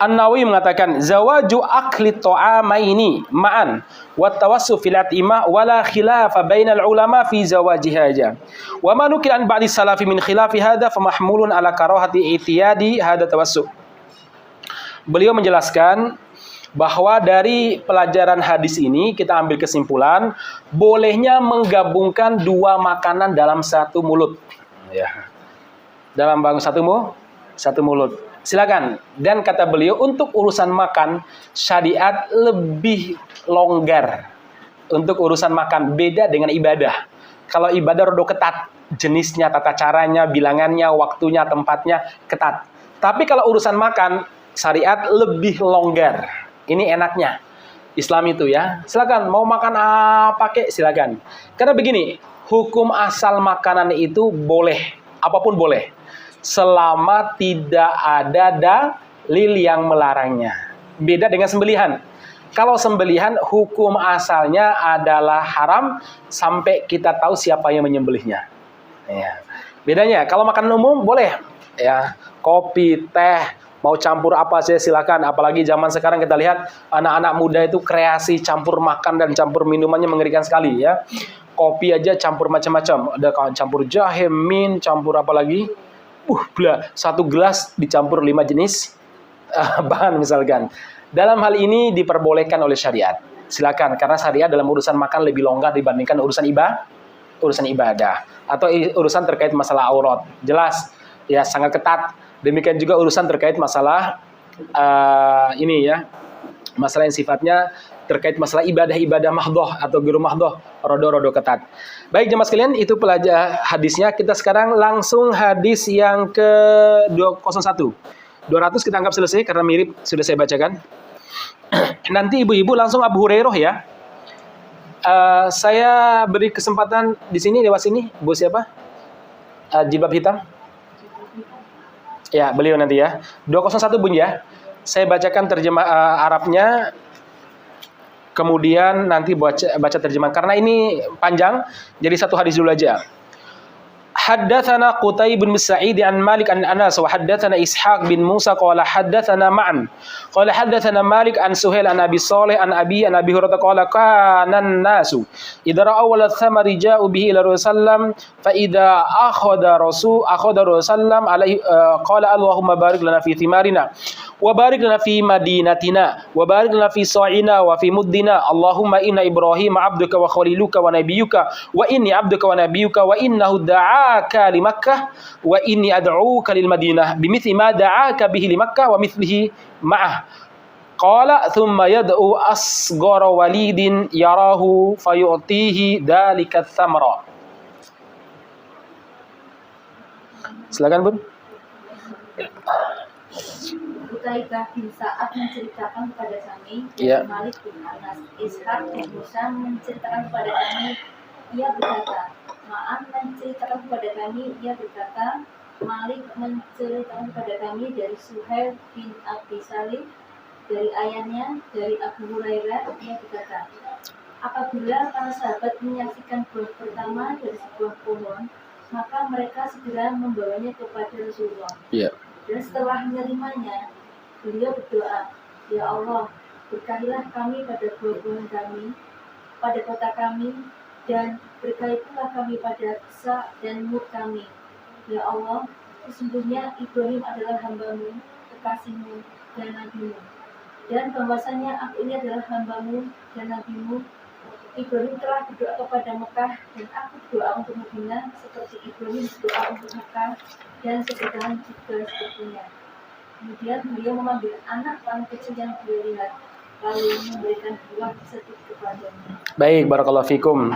An-Nawawi mengatakan zawaju akli ta'amaini ma'an wa tawassu fil atimah wala khilafa bainal ulama fi zawajiha ja. Wa ma nukil an ba'di salafi min khilafi hadha fa mahmulun ala karahati itiyadi hadha tawassu. Beliau menjelaskan bahwa dari pelajaran hadis ini kita ambil kesimpulan bolehnya menggabungkan dua makanan dalam satu mulut. Ya. Dalam satu mulut. Silakan. Dan kata beliau untuk urusan makan syariat lebih longgar untuk urusan makan, beda dengan ibadah. Kalau ibadah rodo ketat, jenisnya, tata caranya, bilangannya, waktunya, tempatnya ketat. Tapi kalau urusan makan syariat lebih longgar. Ini enaknya Islam itu ya. Silakan mau makan apa kek silakan. Karena begini, hukum asal makanan itu boleh, apapun boleh. Selama tidak ada dalil yang melarangnya. Beda dengan sembelihan. Kalau sembelihan hukum asalnya adalah haram sampai kita tahu siapa yang menyembelihnya. Ya. Bedanya kalau makanan umum boleh, ya kopi, teh, mau campur apa saja silakan. Apalagi zaman sekarang kita lihat anak-anak muda itu kreasi campur makan dan campur minumannya mengerikan sekali ya. Kopi aja campur macam-macam. Ada campur jahe, mint, campur apa lagi? Satu gelas dicampur 5 jenis bahan misalkan. Dalam hal ini diperbolehkan oleh syariat. Silakan, karena syariat dalam urusan makan lebih longgar dibandingkan urusan ibadah atau urusan terkait masalah aurat. Jelas, ya sangat ketat. Demikian juga urusan terkait masalah ini ya, masalah yang sifatnya terkait masalah ibadah mahdoh atau guru mahdoh, rodo ketat. Baik jemaah sekalian, itu pelajar hadisnya. Kita sekarang langsung hadis yang ke 201. 200 kita anggap selesai karena mirip sudah saya bacakan. Nanti ibu-ibu langsung Abu Hurairah ya. Saya beri kesempatan di sini, lewat sini. Bu siapa? Jilbab hitam. Ya, beliau nanti ya. 201 Bun ya. Saya bacakan terjemah Arabnya. Kemudian nanti baca terjemahan karena ini panjang, jadi satu hadis dulu aja. Haddatsana Qutaibah bin Sa'id an Malik an Anas wa haddatsana Ishaq bin Musa qala haddatsana Ma'an qala haddatsana Malik an Suhail an Abi Shalih an Abi Hurairah qala kana an-nasu idza ra'aw al-thamari ja'u bihi ila Rasulullah fa idza akhadha Rasulullah alaihi qala Allahumma barik lana fi thimarina wa barik lana fi madinatina wa barik lana fi sa'ina wa fi muddina Allahumma inna Ibrahim 'abduka wa khaliluka wa nabiyyuka wa inni 'abduka wa nabiyyuka wa innahu da'aka li Makkah wa inni ad'uka lil Madinah bimithli ma da'aka bihi li Makkah wa mithlihi ma'ah qala thumma yad'u asghara walidin yarahu fayu'tihi dhalika thamra. Silakan Bun. Qutaibah bin Sa'ad menceritakan kepada kami, Ya. Malik bin Anas, Ishaq bin Musa menceritakan kepada kami, ia berkata, Ma'an menceritakan kepada kami, ia berkata, Malik menceritakan kepada kami dari Suhail bin Abi Shalih, dari ayahnya, dari Abu Hurairah, ia berkata, apabila para sahabat menyaksikan buah pertama dari sebuah pohon, maka mereka segera membawanya kepada Rasulullah. Ya. Dan setelah menerimanya, beliau berdoa, Ya Allah, berkahilah kami pada buah-buahan kami, pada kota kami, dan berkahi pula kami pada Sa dan Mud kami. Ya Allah, sesungguhnya Ibrahim adalah hamba-Mu, kekasih-Mu, dan Nabi-Mu. Dan bahwasanya aku ini adalah hamba-Mu dan Nabi-Mu. Ibrahim telah berdoa kepada Mekah, dan aku berdoa untuk Madinah, seperti Ibrahim berdoa untuk Mekah, dan sekitarnya juga sepertinya. Kemudian beliau mengambil anak paling kecil yang beliau lihat, lalu memberikan buah tersebut kepadanya. Baik, barakallahu fikum.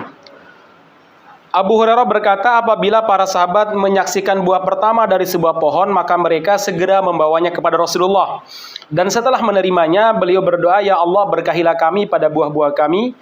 Abu Hurairah berkata, apabila para sahabat menyaksikan buah pertama dari sebuah pohon, maka mereka segera membawanya kepada Rasulullah. Dan setelah menerimanya, beliau berdoa, Ya Allah, berkahilah kami pada buah-buah kami,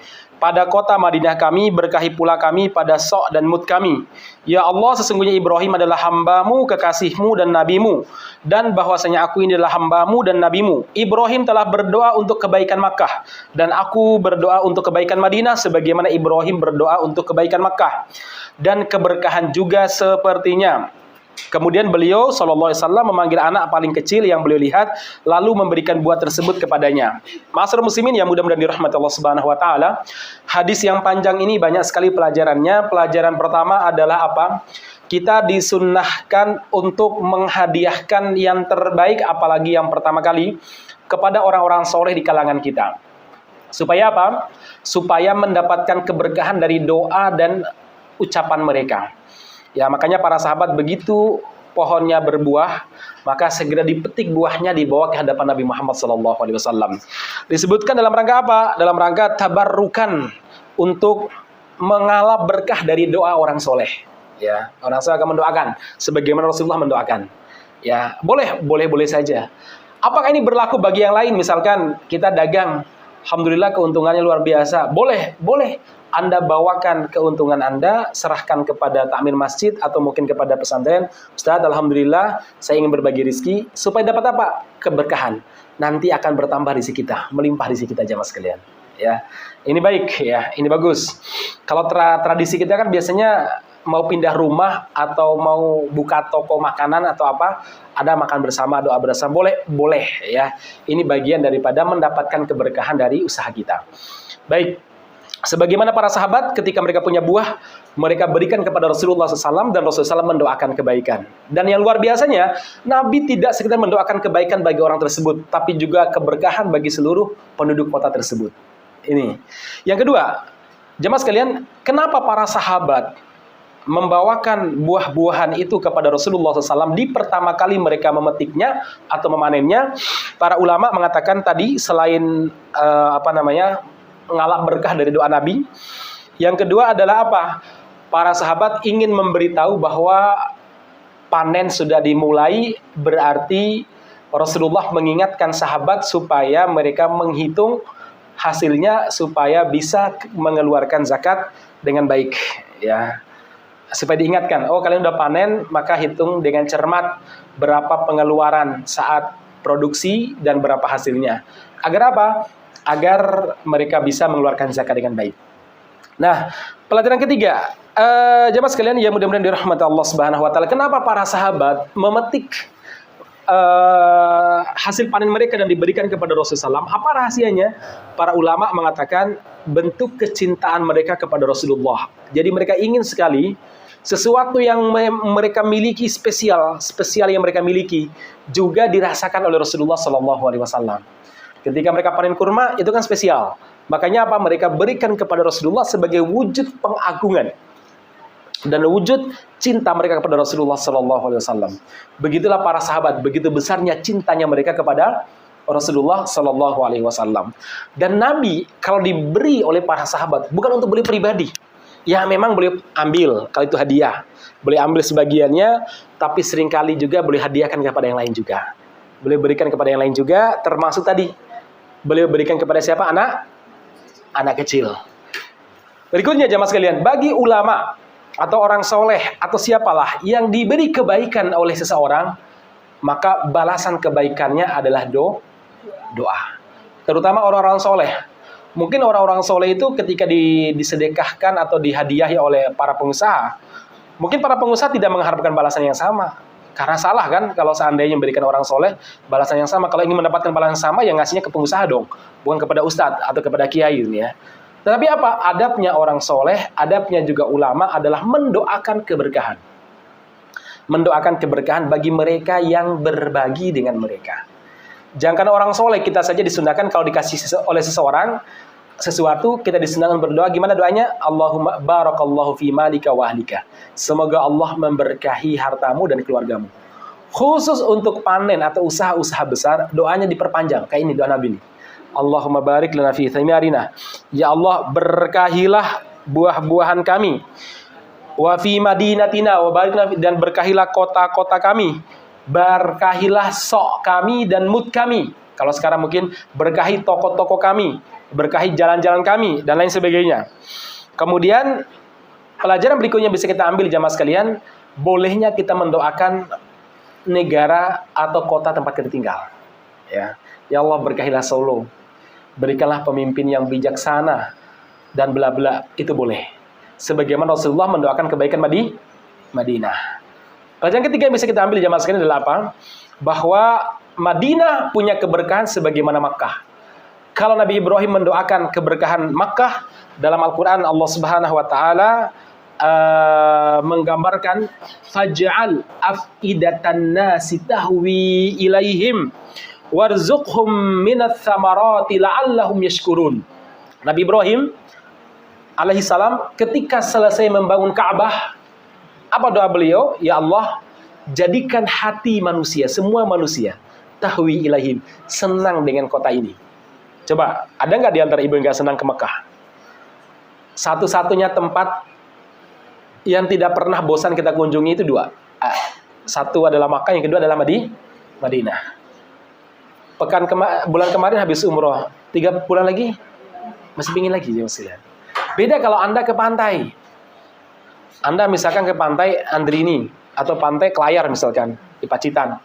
pada kota Madinah kami, berkahi pula kami pada Sa' dan Mud kami. Ya Allah, sesungguhnya Ibrahim adalah hamba-Mu, kekasih-Mu, dan Nabi-Mu. Dan bahwasanya aku ini adalah hamba-Mu dan Nabi-Mu. Ibrahim telah berdoa untuk kebaikan Makkah, dan aku berdoa untuk kebaikan Madinah, sebagaimana Ibrahim berdoa untuk kebaikan Makkah. Dan keberkahan juga sepertinya. Kemudian beliau SAW memanggil anak paling kecil yang beliau lihat, lalu memberikan buah tersebut kepadanya. Ma'asyiral muslimin yang mudah-mudahan dirahmati Allah Subhanahu wa taala. Hadis yang panjang ini banyak sekali pelajarannya. Pelajaran pertama adalah apa? Kita disunnahkan untuk menghadiahkan yang terbaik, apalagi yang pertama kali, kepada orang-orang soleh di kalangan kita. Supaya apa? Supaya mendapatkan keberkahan dari doa dan ucapan mereka. Ya, makanya para sahabat begitu pohonnya berbuah, maka segera dipetik buahnya, dibawa ke hadapan Nabi Muhammad SAW. Disebutkan dalam rangka apa? Dalam rangka tabarrukan, untuk mengalap berkah dari doa orang soleh. Ya, orang soleh akan mendoakan sebagaimana Rasulullah mendoakan. Ya, boleh saja. Apakah ini berlaku bagi yang lain? Misalkan kita dagang, alhamdulillah keuntungannya luar biasa. Boleh. Anda bawakan keuntungan Anda, serahkan kepada takmir masjid atau mungkin kepada pesantren. Ustaz, alhamdulillah saya ingin berbagi rezeki supaya dapat apa? Keberkahan. Nanti akan bertambah rezeki kita, melimpah rezeki kita jamaah sekalian. Ya, ini baik ya, ini bagus. Kalau tradisi kita kan biasanya mau pindah rumah atau mau buka toko makanan atau apa, ada makan bersama, doa bersama, boleh ya. Ini bagian daripada mendapatkan keberkahan dari usaha kita. Baik. Sebagaimana para sahabat ketika mereka punya buah, mereka berikan kepada Rasulullah SAW dan Rasulullah SAW mendoakan kebaikan. Dan yang luar biasanya, Nabi tidak sekedar mendoakan kebaikan bagi orang tersebut, tapi juga keberkahan bagi seluruh penduduk kota tersebut. Ini. Yang kedua, jemaah sekalian, kenapa para sahabat membawakan buah-buahan itu kepada Rasulullah SAW di pertama kali mereka memetiknya atau memanennya? Para ulama mengatakan tadi selain ngalap berkah dari doa Nabi. Yang kedua adalah apa? Para sahabat ingin memberitahu bahwa panen sudah dimulai, berarti Rasulullah mengingatkan sahabat supaya mereka menghitung hasilnya supaya bisa mengeluarkan zakat dengan baik, ya. Supaya diingatkan, oh kalian udah panen, maka hitung dengan cermat berapa pengeluaran saat produksi dan berapa hasilnya. Agar apa? Agar mereka bisa mengeluarkan zakat dengan baik. Nah, pelajaran ketiga, jemaah sekalian yang mudah-mudahan dirahmati Allah Subhanahu wa taala, kenapa para sahabat memetik hasil panen mereka dan diberikan kepada Rasulullah SAW? Apa rahasianya? Para ulama mengatakan bentuk kecintaan mereka kepada Rasulullah. Jadi mereka ingin sekali sesuatu yang mereka miliki spesial yang mereka miliki juga dirasakan oleh Rasulullah SAW. Ketika mereka panen kurma, itu kan spesial. Makanya apa? Mereka berikan kepada Rasulullah sebagai wujud pengagungan dan wujud cinta mereka kepada Rasulullah SAW. Begitulah para sahabat, begitu besarnya cintanya mereka kepada Rasulullah SAW. Dan Nabi kalau diberi oleh para sahabat bukan untuk beli pribadi. Ya memang boleh ambil kalau itu hadiah, boleh ambil sebagiannya, tapi seringkali juga boleh hadiahkan kepada yang lain juga. Boleh berikan kepada yang lain juga, termasuk tadi beliau berikan kepada siapa? Anak kecil. Berikutnya jamaah sekalian, bagi ulama atau orang soleh atau siapalah yang diberi kebaikan oleh seseorang, maka balasan kebaikannya adalah doa. Terutama orang-orang soleh. Mungkin orang-orang soleh itu ketika disedekahkan atau dihadiahi oleh para pengusaha, mungkin para pengusaha tidak mengharapkan balasan yang sama. Karena salah kan kalau seandainya memberikan orang soleh balasan yang sama. Kalau ingin mendapatkan balasan yang sama, ya ngasihnya ke pengusaha dong, bukan kepada ustadz atau kepada kiai ya. Tetapi apa? Adabnya orang soleh, adabnya juga ulama adalah mendoakan keberkahan. Mendoakan keberkahan bagi mereka yang berbagi dengan mereka. Jangan orang soleh, kita saja disunahkan kalau dikasih oleh seseorang sesuatu, kita disunahkan berdoa. Gimana doanya? Allahumma barakallahu fi malika wa ahlika. Semoga Allah memberkahi hartamu dan keluargamu. Khusus untuk panen atau usaha-usaha besar, doanya diperpanjang. Kayak ini doa Nabi ini. Allahumma barik lana fi thimarina. Ya Allah, berkahilah buah-buahan kami. Wa fi madinatina wa barik lana, dan berkahilah kota-kota kami. Berkahilah sok kami dan mud kami. Kalau sekarang mungkin berkahi toko-toko kami, berkahi jalan-jalan kami, dan lain sebagainya. Kemudian pelajaran berikutnya bisa kita ambil jamaah sekalian, bolehnya kita mendoakan negara atau kota tempat kita tinggal. Ya Allah, berkahilah Solo, berikanlah pemimpin yang bijaksana, dan bla bla, itu boleh. Sebagaimana Rasulullah mendoakan kebaikan Madinah. Pelajaran ketiga yang bisa kita ambil jamaah sekalian adalah apa? Bahwa Madinah punya keberkahan sebagaimana Makkah. Kalau Nabi Ibrahim mendoakan keberkahan Makkah, dalam Al-Quran Allah Subhanahu Wa Taala menggambarkan faj'al afidatan nasi tahwi ilaihim warzuqhum minats tsamarati la'allahum yashkurun. Nabi Ibrahim alaihi salam ketika selesai membangun Ka'bah, apa doa beliau? Ya Allah, jadikan hati manusia, semua manusia tahwi ilaihim, senang dengan kota ini. Coba, ada nggak di antara ibu yang nggak senang ke Mekah? Satu-satunya tempat yang tidak pernah bosan kita kunjungi itu dua. Satu adalah Makkah, yang kedua adalah Madinah. Bulan kemarin habis umroh, 3 bulan lagi masih pingin lagi ya Mas. Beda kalau Anda ke pantai. Anda misalkan ke pantai Andrini atau pantai Klayar misalkan di Pacitan.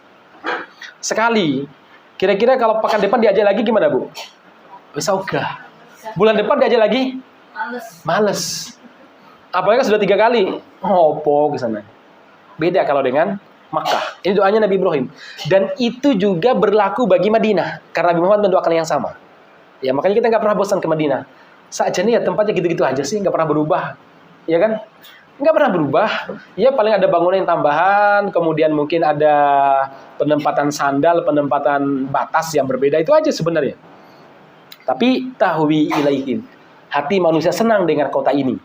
Sekali, kira-kira kalau pekan depan diajak lagi gimana Bu? Bisa ogah. Bulan depan diajak lagi? Males. Apalagi sudah 3 kali. Ngopo ke sana. Beda kalau dengan Makkah. Ini doanya Nabi Ibrahim. Dan itu juga berlaku bagi Madinah. Karena Nabi Muhammad mendoakan yang sama. Ya makanya kita nggak pernah bosan ke Madinah. Saja nih ya tempatnya gitu-gitu aja sih, nggak pernah berubah. Ya kan? Nggak pernah berubah. Ya paling ada bangunan yang tambahan, kemudian mungkin ada penempatan sandal, penempatan batas yang berbeda. Itu aja sebenarnya. Tapi tahwi ilaihim. Hati manusia senang dengan kota ini.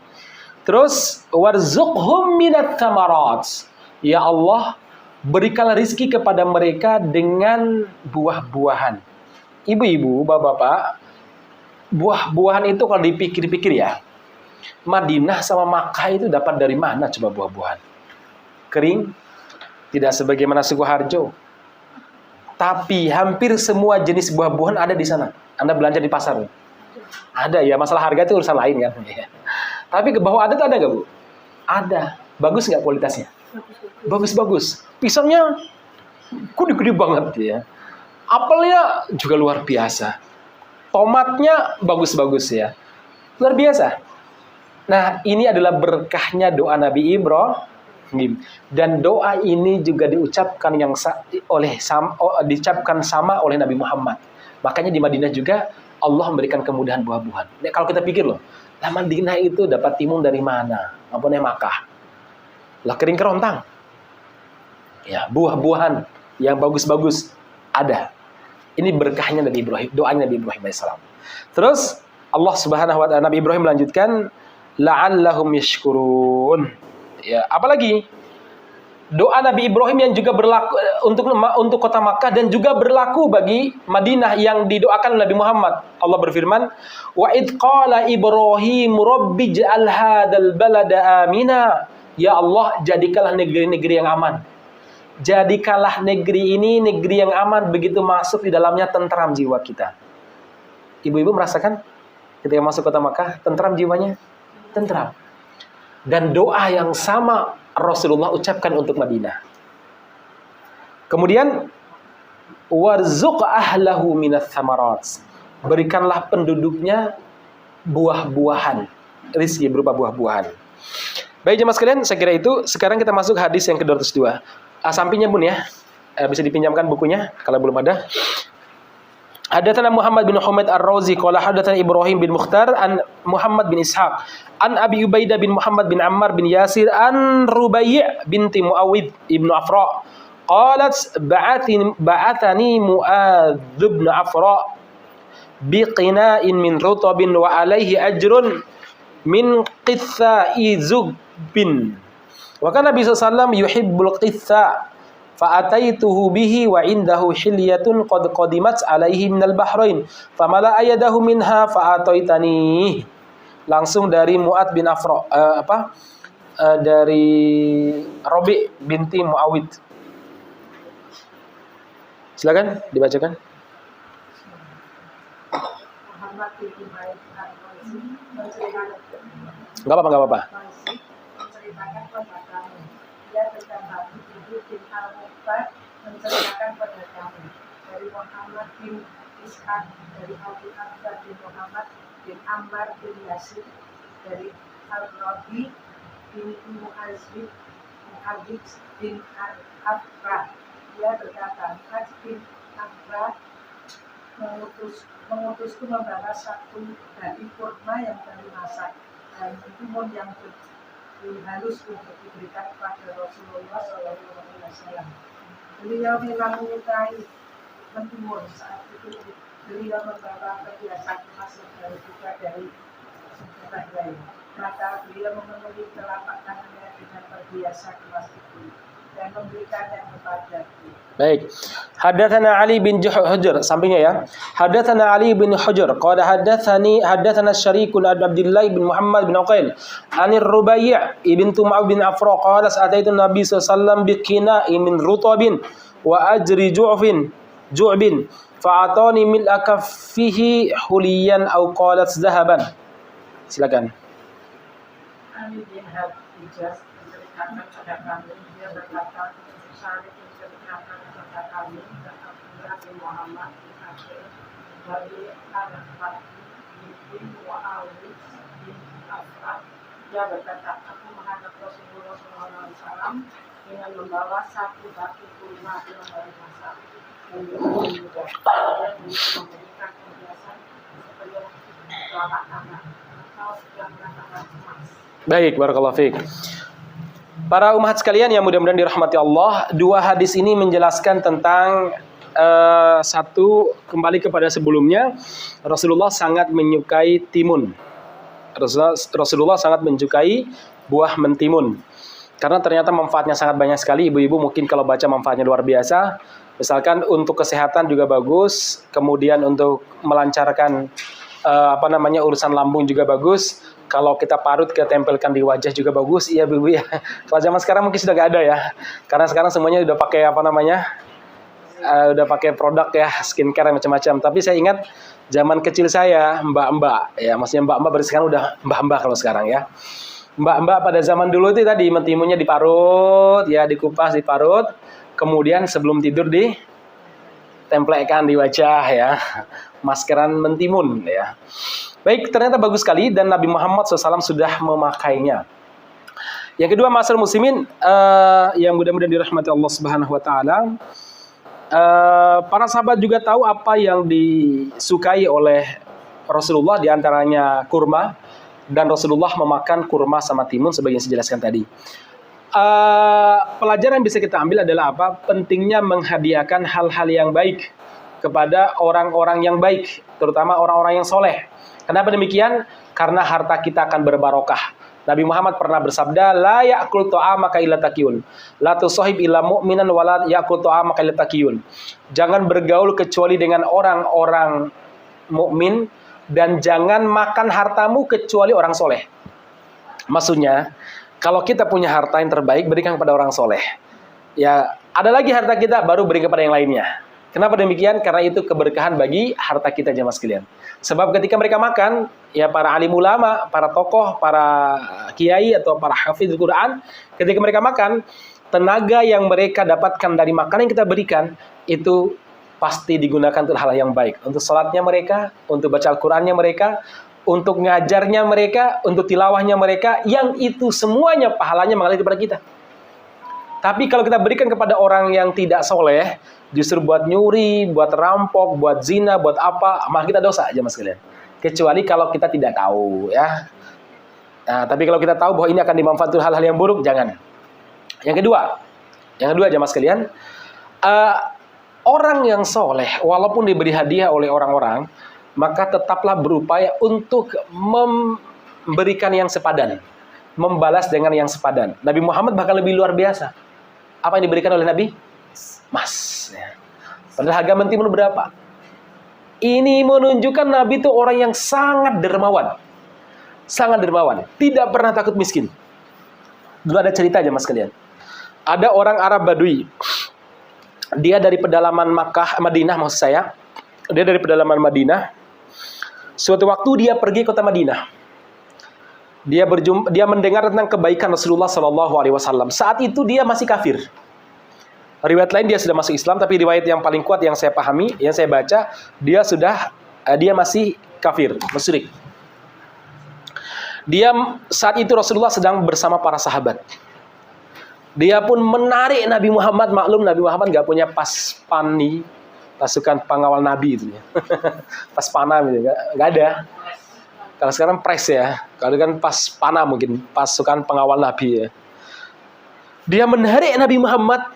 Terus warzuqhum minats tsamarat. Ya Allah, berikanlah rizki kepada mereka dengan buah-buahan. Ibu-ibu, bapak-bapak, buah-buahan itu kalau dipikir-pikir ya, Madinah sama Makkah itu dapat dari mana coba buah-buahan? Kering, tidak sebagaimana Sukoharjo. Tapi hampir semua jenis buah-buahan ada di sana. Anda belanja di pasar. Ada ya, masalah harga itu urusan lain kan. Tapi ke bawah ada tuh ada nggak Bu? Ada. Bagus nggak kualitasnya? Bagus-bagus. Pisangnya gede-gede banget ya. Apelnya juga luar biasa. Tomatnya bagus-bagus ya. Luar biasa. Nah, ini adalah berkahnya doa Nabi Ibrahim. Dan doa ini juga diucapkan diucapkan sama oleh Nabi Muhammad. Makanya di Madinah juga Allah memberikan kemudahan buah-buahan. Nah, kalau kita pikir loh, Madinah itu dapat timun dari mana? Apanya Makkah. Lah kering kerontang. Ya, buah-buahan yang bagus-bagus ada. Ini berkahnya Nabi Ibrahim, doanya Nabi Ibrahim alaihissalam. Terus Allah Subhanahu wa taala, Nabi Ibrahim melanjutkan la'allahum yashkurun. Ya, apalagi doa Nabi Ibrahim yang juga berlaku untuk kota Makkah dan juga berlaku bagi Madinah yang didoakan Nabi Muhammad. Allah berfirman, "Wa id qala Ibrahim rabbi ij'al hadzal balada amina." Ya Allah, jadikanlah negeri-negeri yang aman. Jadikanlah negeri ini negeri yang aman, begitu masuk di dalamnya tentram jiwa kita. Ibu-ibu merasakan ketika masuk kota Makkah, tentram jiwanya? Tentram. Dan doa yang sama Rasulullah ucapkan untuk Madinah. Kemudian warzuq ahlahu minats tsamarat. Berikanlah penduduknya buah-buahan, rezeki berupa buah-buahan. Baik jemaah sekalian, saya kira itu. Sekarang kita masuk hadis yang ke-202. Sampingnya Bun ya. Bisa dipinjamkan bukunya kalau belum ada. Hadatsana Muhammad bin Humaid Ar-Razi qala hadatsana Ibrahim bin Mukhtar an Muhammad bin Ishaq an Abi Ubaidah bin Muhammad bin Ammar bin Yasir an Rubai' binti Muawid ibnu Afra qalat ba'athani Mu'adz bin Afra biqina'in min rutabin wa alaihi ajrun min qitha'i zubbin wa kana Nabi sallallahu alaihi wasallam yuhibbul qitha fa'ataituhu bihi wa indahu hilyatun qad qadimat alaihi minal bahrain famala ayadahu minha fa'ataitani. Langsung dari Mu'adz bin Afra dari Rabi' binti Muawid. Silakan dibacakan. Muhammad bin Umayyah Ar-Razi menceritakan menceritakan kepada kami. Dia berkata, Ibu bin Al-Muqtad menceritakan kepada kami dari Muhammad bin Ishaq, dari Abu Abbas bin Muhammad bin Ammar bin Yasir, dari Al-Rabi bin Mu'azib Habib bin Afrah. Dia berkata, Haj bin Afrah mengutusku membawa satu dari kurma yang baru masak dan timun yang halus untuk diberikan kepada Rasulullah SAW. Beliau memang menyukai mentimun. Saat itu beliau membawa perhiasan emas yang baru juga dari Bahrain. Maka beliau memenuhi telapak tangannya dengan perhiasan emas itu dan memberikannya kepadaku. Baik. Hadatsana Ali bin Hujr, sampingnya ya. Hadatsana Ali bin Hujr qala hadatsana Syarikun Abdullah bin Muhammad bin Uqail anir Rubai' ibn Tum'ab bin Afra qala ataitu Nabi sallallahu alaihi wasallam biqina'i min rutabin wa ajri ju'bin fa'atani mil akaffihi huliyan aw qalat zahaban. Silakan. Ali bin Hijaz menceritakan pada kami, dia berkata, Syarif menceritakan kepada kami, dan Abdullah bin Muhammad bin Akhir, dari Al-Fatih bin Mu'awid bin Afrah. Dia berkata, aku menghadap Rasulullah SAW dengan membawa satu batu kurma yang baru masak. Dan dia juga memberikan perhiasan seperti telapak tangan atau yang mengatakan emas. Baik, barakallahu fiik. Para umat sekalian yang mudah-mudahan dirahmati Allah, dua hadis ini menjelaskan tentang satu, kembali kepada sebelumnya, Rasulullah sangat menyukai timun. Rasulullah sangat menyukai buah mentimun. Karena ternyata manfaatnya sangat banyak sekali. Ibu-ibu mungkin kalau baca manfaatnya luar biasa. Misalkan untuk kesehatan juga bagus, kemudian untuk melancarkan urusan lambung juga bagus. Kalau kita parut, kita tempelkan di wajah juga bagus. Iya, Bu ya. Kalau zaman sekarang mungkin sudah nggak ada ya. Karena sekarang semuanya udah pakai udah pakai produk ya, skincare macam-macam. Tapi saya ingat zaman kecil saya, mbak-mbak ya, maksudnya mbak-mbak berarti sekarang udah mbak-mbak kalau sekarang ya. Mbak-mbak pada zaman dulu itu tadi mentimunnya diparut, ya dikupas, diparut, kemudian sebelum tidur ditempelkan di wajah ya. Maskeran mentimun ya. Baik, ternyata bagus sekali dan Nabi Muhammad SAW sudah memakainya. Yang kedua, ma'asyiral muslimin yang mudah-mudahan dirahmati Allah Subhanahu wa taala. Para sahabat juga tahu apa yang disukai oleh Rasulullah, di antaranya kurma, dan Rasulullah memakan kurma sama timun sebagai yang saya jelaskan tadi. Pelajaran yang bisa kita ambil adalah apa? Pentingnya menghadiahkan hal-hal yang baik kepada orang-orang yang baik, terutama orang-orang yang soleh. Kenapa demikian? Karena harta kita akan berbarokah. Nabi Muhammad pernah bersabda, la ya'kul ta'amaka illa taqiyun, la tusahib illa mu'minan wa la ya'kul ta'amaka illa taqiyun. Jangan bergaul kecuali dengan orang-orang mukmin dan jangan makan hartamu kecuali orang soleh. Maksudnya, kalau kita punya harta yang terbaik, berikan kepada orang soleh. Ya, ada lagi harta kita, baru beri kepada yang lainnya. Kenapa demikian? Karena itu keberkahan bagi harta kita jemaah sekalian. Sebab ketika mereka makan, ya para alim ulama, para tokoh, para kiai atau para hafidz Quran, ketika mereka makan, tenaga yang mereka dapatkan dari makanan yang kita berikan itu pasti digunakan untuk hal yang baik. Untuk salatnya mereka, untuk baca Al-Qur'annya mereka, untuk ngajarnya mereka, untuk tilawahnya mereka, yang itu semuanya pahalanya mengalir kepada kita. Tapi kalau kita berikan kepada orang yang tidak soleh, justru buat nyuri, buat rampok, buat zina, buat apa, malah kita dosa aja mas kalian. Kecuali kalau kita tidak tahu ya. Nah, tapi kalau kita tahu bahwa ini akan dimanfaatkan hal-hal yang buruk, jangan. Yang kedua aja mas kalian, orang yang soleh, walaupun diberi hadiah oleh orang-orang, maka tetaplah berupaya untuk memberikan yang sepadan, membalas dengan yang sepadan. Nabi Muhammad bahkan lebih luar biasa. Apa yang diberikan oleh Nabi? Emas. Ya. Padahal harga mentimun berapa? Ini menunjukkan Nabi itu orang yang sangat dermawan. Sangat dermawan. Tidak pernah takut miskin. Dulu ada cerita aja mas kalian. Ada orang Arab Badui. Dia dari pedalaman Madinah maksud saya. Dia dari pedalaman Madinah. Suatu waktu dia pergi ke kota Madinah. Dia mendengar tentang kebaikan Rasulullah SAW. Saat itu dia masih kafir. Riwayat lain dia sudah masuk Islam, tapi riwayat yang paling kuat yang saya pahami, yang saya baca, dia masih kafir, musyrik. Saat itu Rasulullah sedang bersama para sahabat. Dia pun menarik Nabi Muhammad. Maklum Nabi Muhammad nggak punya paspani, pasukan pengawal Nabi itu ya. Paspana gitu, nggak ada. Kalau sekarang pres ya, kalau kan paspana mungkin, pasukan pengawal Nabi ya. Dia menarik Nabi Muhammad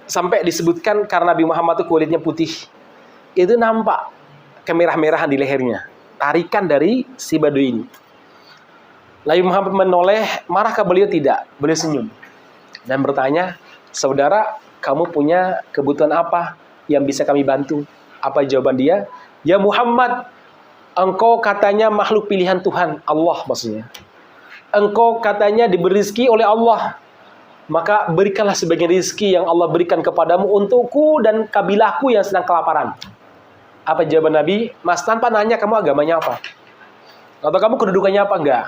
sampai disebutkan karena Nabi Muhammad itu kulitnya putih. Itu nampak kemerah-merahan di lehernya. Tarikan dari si Badui ini. Nabi Muhammad menoleh, marahkah beliau? Tidak. Beliau senyum dan bertanya, saudara, kamu punya kebutuhan apa yang bisa kami bantu? Apa jawaban dia? Ya Muhammad, engkau katanya makhluk pilihan Tuhan, Allah maksudnya. Engkau katanya diberi rezeki oleh Allah. Maka berikanlah sebagian rezeki yang Allah berikan kepadamu untukku dan kabilahku yang sedang kelaparan. Apa jawaban Nabi? Mas, tanpa nanya kamu agamanya apa? Atau kamu kedudukannya apa? Enggak.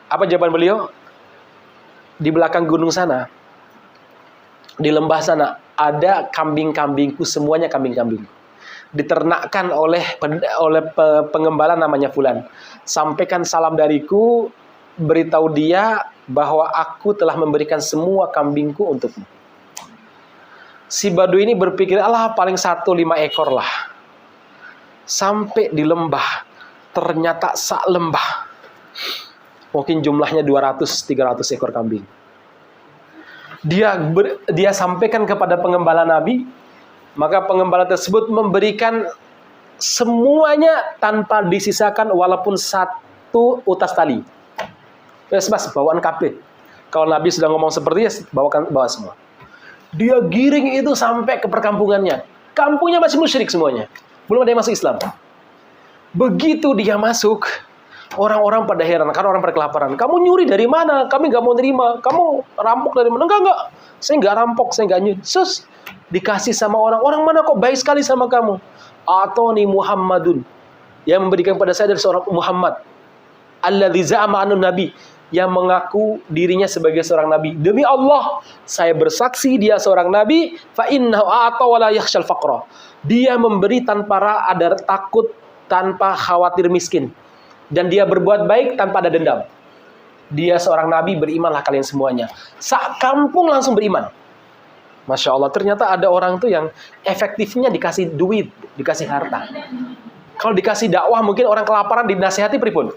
Apa jawaban beliau? Di belakang gunung sana, di lembah sana, ada kambing-kambingku, semuanya kambing-kambing. Diternakkan oleh pengembala namanya Fulan. Sampaikan salam dariku, beritahu dia bahwa aku telah memberikan semua kambingku untukmu. Si Badui ini berpikir, alah paling 1-5 ekor lah. Sampai di lembah, ternyata sak lembah mungkin jumlahnya 200-300 ekor kambing. Dia sampaikan kepada pengembala Nabi, maka pengembala tersebut memberikan semuanya tanpa disisakan walaupun 1 utas tali. Mas, bawaan kabeh. Kalau Nabi sudah ngomong seperti itu, bawa semua. Dia giring itu sampai ke perkampungannya. Kampungnya masih musyrik semuanya. Belum ada yang masuk Islam. Begitu dia masuk, orang-orang pada heran, karena orang pada kelaparan. Kamu nyuri dari mana? Kami nggak mau nerima. Kamu rampok dari mana? Enggak. Saya nggak rampok, saya nggak nyuri. Sus, dikasih sama orang. Orang mana kok baik sekali sama kamu? Atoni Muhammadun. Yang memberikan pada saya dari seorang Muhammad. Alladzi za'ama anun nabi. Yang mengaku dirinya sebagai seorang nabi. Demi Allah, saya bersaksi dia seorang nabi. Fa innahu a'ta wa la yakhshal faqra. Dia memberi tanpa ada takut, tanpa khawatir miskin. Dan dia berbuat baik tanpa ada dendam. Dia seorang nabi, berimanlah kalian semuanya. Sak kampung langsung beriman. Masya Allah, ternyata ada orang tuh yang efektifnya dikasih duit, dikasih harta. Kalau dikasih dakwah, mungkin orang kelaparan dinasihati pripun?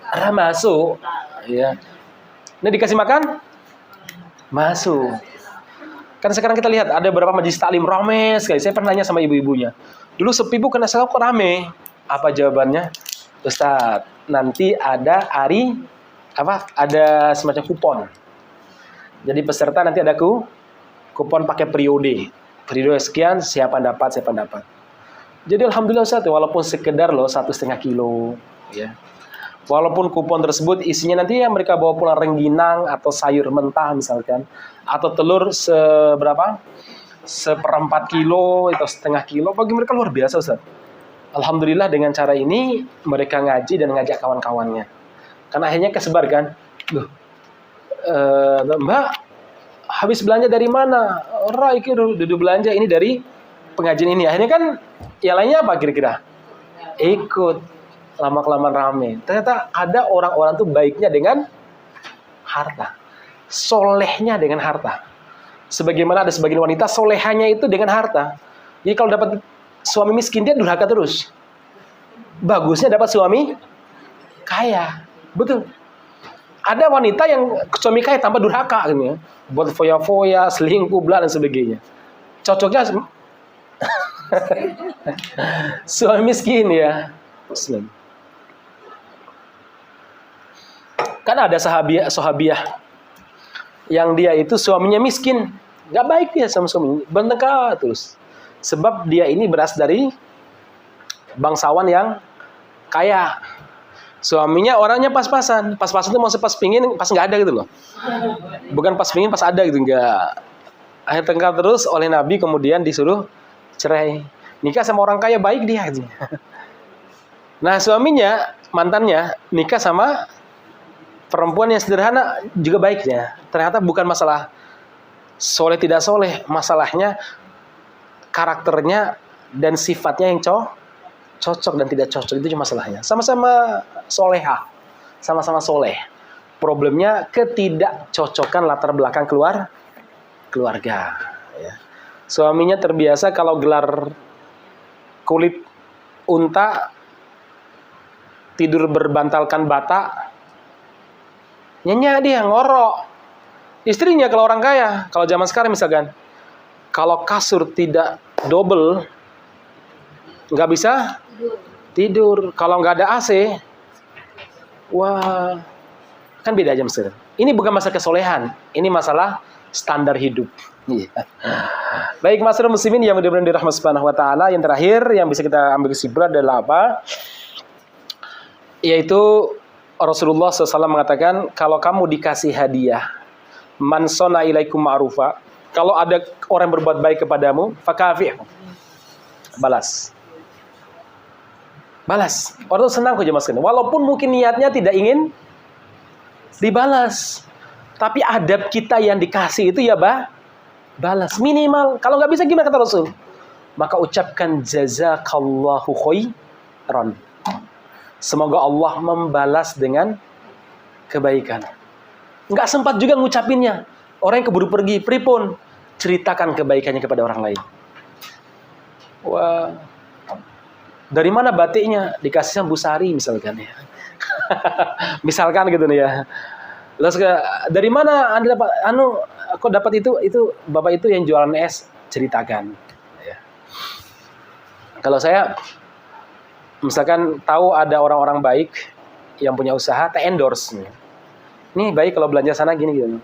Masuk. Ya. Ini dikasih makan? Masuk. Kan sekarang kita lihat ada beberapa majelis taklim rame sekali. Saya pernah nanya sama ibu-ibunya. Dulu sepi Bu, karena sekarang kok rame? Apa jawabannya? Ustaz, nanti ada ada semacam kupon. Jadi peserta nanti ada kupon pakai periode sekian, siapa dapat. Jadi alhamdulillah Ustaz, walaupun sekedar loh 1,5 kilo, ya. Walaupun kupon tersebut isinya nanti yang mereka bawa pulang rengginang atau sayur mentah misalkan, atau telur seperempat kilo atau setengah kilo, bagi mereka luar biasa Ustaz. Alhamdulillah dengan cara ini mereka ngaji dan ngajak kawan-kawannya. Karena akhirnya kesebar kan. Loh, Mbak, habis belanja dari mana? Iki duduk belanja ini dari pengajian ini. Akhirnya kan yang lainnya apa kira-kira? Ikut. Lama-kelamaan rame. Ternyata ada orang-orang tuh baiknya dengan harta. Solehnya dengan harta. Sebagaimana ada sebagian wanita solehanya itu dengan harta. Jadi kalau dapat suami miskin, dia durhaka terus. Bagusnya dapat suami kaya. Betul. Ada wanita yang suami kaya tanpa durhaka gitu ya. Buat foya-foya, selingkuh, bla dan sebagainya. Cocoknya suami miskin ya. Muslim. Kan ada sahabiah yang dia itu suaminya miskin. Gak baik dia sama suaminya. Bertengkar terus. Sebab dia ini berasal dari bangsawan yang kaya. Suaminya orangnya pas-pasan. Pas-pasan itu maksudnya pas pingin, pas nggak ada gitu loh. Bukan pas pingin, pas ada gitu. Enggak. Akhir tengkar terus oleh Nabi, kemudian disuruh cerai. Nikah sama orang kaya, baik dia. Nah suaminya, mantannya, nikah sama perempuan yang sederhana, juga baiknya. Ternyata bukan masalah soleh tidak soleh. Masalahnya karakternya dan sifatnya yang cocok dan tidak cocok. Itu cuma masalahnya. Sama-sama solehah. Sama-sama soleh. Problemnya ketidakcocokan latar belakang keluarga. Ya. Suaminya terbiasa kalau gelar kulit unta, tidur berbantalkan bata, nyenyak dia, ngorok. Istrinya kalau orang kaya, kalau zaman sekarang misalkan, kalau kasur tidak double, nggak bisa tidur. Kalau nggak ada AC, wah, kan beda jam sekarang. Ini bukan masalah kesolehan, ini masalah standar hidup. Baik, masyarakat muslimin yang mudah-mudahan dirahmati Subhanahu wa taala, yang terakhir yang bisa kita ambil kesimpulan adalah apa? Yaitu Rasulullah SAW mengatakan, kalau kamu dikasih hadiah, man sona ilaikum ma'rufa, kalau ada orang yang berbuat baik kepadamu, fakafi'hu, balas. Orang senang kok jemaah sekalian. Walaupun mungkin niatnya tidak ingin dibalas, tapi adab kita yang dikasih itu ya balas minimal. Kalau nggak bisa gimana kata Rasul? Maka ucapkan jazakallahu khairan. Semoga Allah membalas dengan kebaikan. Nggak sempat juga ngucapinnya. Orang yang keburu pergi, pripun, ceritakan kebaikannya kepada orang lain. Wah, dari mana batiknya? Dikasih sama Bu Sari misalkan ya. Misalkan gitu nih ya. Lalu dari mana Anda dapat kok dapat itu Bapak itu yang jualan es, ceritakan ya. Kalau saya misalkan tahu ada orang-orang baik yang punya usaha, saya endorse nih. Nih baik kalau belanja sana gini gitu.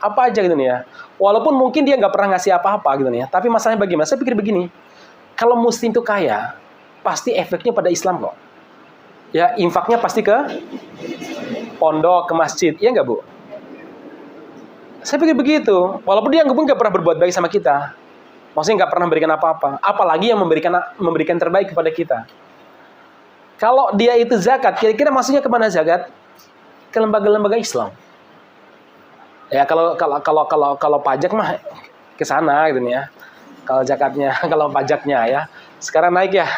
Apa aja gitu nih ya. Walaupun mungkin dia nggak pernah ngasih apa-apa gitu nih ya. Tapi masalahnya bagaimana? Saya pikir begini. Kalau muslim itu kaya, pasti efeknya pada Islam kok. Ya, infaknya pasti ke pondok, ke masjid. Iya nggak, Bu? Saya pikir begitu. Walaupun dia nggak pernah berbuat baik sama kita. Maksudnya nggak pernah memberikan apa-apa. Apalagi yang memberikan terbaik kepada kita. Kalau dia itu zakat, kira-kira maksudnya kemana zakat? Ke lembaga-lembaga Islam. Ya kalau pajak mah ke sana gitu nih ya. Kalau zakatnya, kalau pajaknya ya. Sekarang naik ya.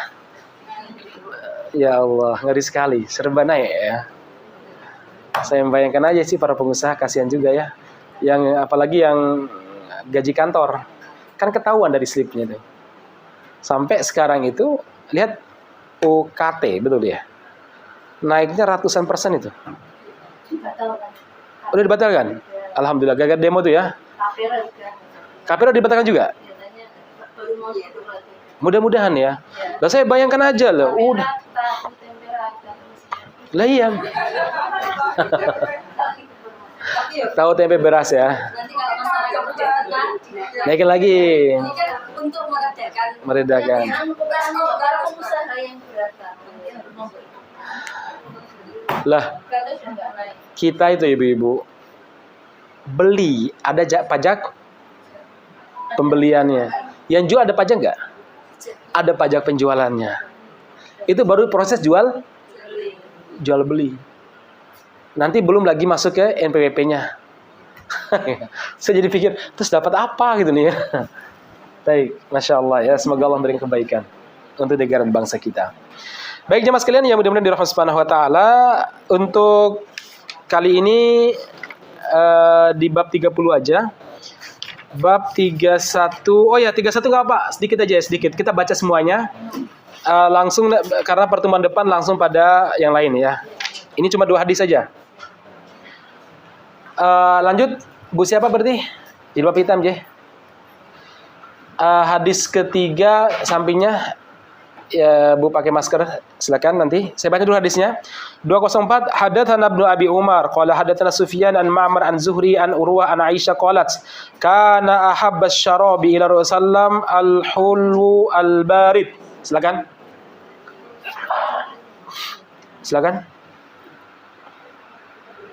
Ya Allah, ngeri sekali, serba naik ya. Saya membayangkan aja sih para pengusaha, kasihan juga ya. Yang apalagi yang gaji kantor, kan ketahuan dari slipnya tuh. Sampai sekarang itu lihat UKT, betul ya. Naiknya ratusan persen itu. Udah dibatalkan? Alhamdulillah, gagal demo tuh ya. KPR dibatalkan juga? Mudah-mudahan ya. Lah saya bayangkan aja loh. Udah. Lah iya. Tahu tempe beras ya. Nanti kalau masyarakat berjatuhan, Naikin lagi. ini kan untuk meredakan. Meredakan. Bukan para pengusaha yang beratkan. Nanti harus memberi. Lah, Karena sudah nggak naik. kita itu ibu-ibu beli ada pajak pembeliannya. Yang jual ada pajak nggak? Ada pajak penjualannya. Itu baru proses jual beli. Nanti belum lagi masuk ke NPWP-nya. Saya jadi pikir, terus dapat apa gitu nih ya. Baik, Masya Allah ya. Semoga Allah memberikan kebaikan untuk negara dan bangsa kita. Baik jemaah sekalian yang mudah-mudahan dirahmati Subhanahu wa taala, untuk kali ini di bab 30 aja. Bab 31. Oh ya, 31 enggak apa, sedikit aja ya, sedikit. Kita baca semuanya. Langsung karena pertemuan depan langsung pada yang lain ya. Ini cuma 2 hadis saja. Lanjut, Bu siapa berarti? Jilbab hitam, Jeh. Hadis ketiga sampingnya ya, Bu pakai masker, silakan nanti. Saya baca dulu hadisnya. 204 Hadatsana Ibnu Abi Umar qala hadatsana Sufyan an Ma'mar an Zuhri an Urwah an Aisyah qalat kana ahabba syarabi ila Rasulullah al-hulwu al-barid. Silakan. Silakan.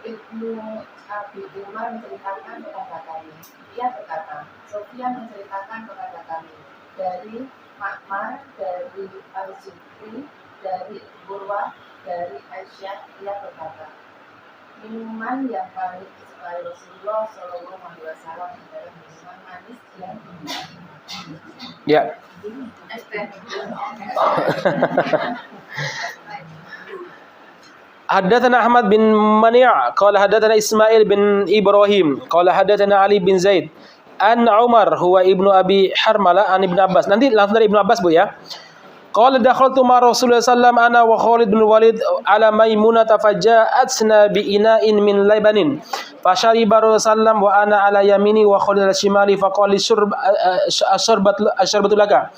Ibnu Abi Umar menceritakan kepada kami. Ia berkata, Sufyan menceritakan kepada kami dari Ma'mar, dari Al-Zuhri, dari Urwah, dari Aisyah. Ia berkata, minuman yang paling disukai Rasulullah Shallallahu Alaihi Wasallam adalah minuman manis yang Ya. Haddatsana Ahmad bin Mani' qala haddatsana Ismail bin Ibrahim qala haddatsana Ali bin Zaid an Umar huwa ibnu Abi Harmalah an Ibnu Abbas. Nanti langsung dari Ibnu Abbas Bu ya. Qala dakhaltu ma Rasulullah sallam ana wa Khalid bin Walid ala Maimunah faja'atna bi ina'in min labanin fashariba Rasulullah sallam wa ana ala yamini wa Khalid ala shimali faqala asyarbatu laka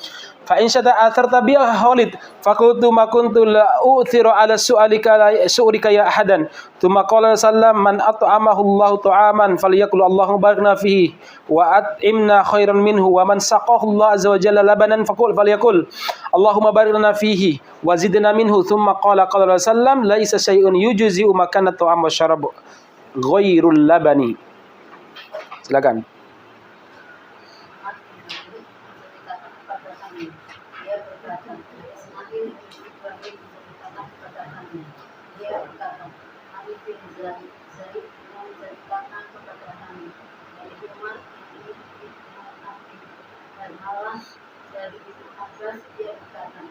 fa in syata atharta bi Khalid faqultu ma kuntu la uthiru ala su'alika ya ahadan thumma qala sallam man at'amahu Allah ta'aman falyakul Allahumma barikna fihi wa at'imna khairan minhu wa man saqahu Allah azza wa jalla labanan falyakul Allahumma barik lana fihi wa zidna minhu thumma qala sallam laisa syai'un yujzi'u makana ta'am wa syarab ghairul labani. Silakan. Dari Ibnu Abbas dia berkata,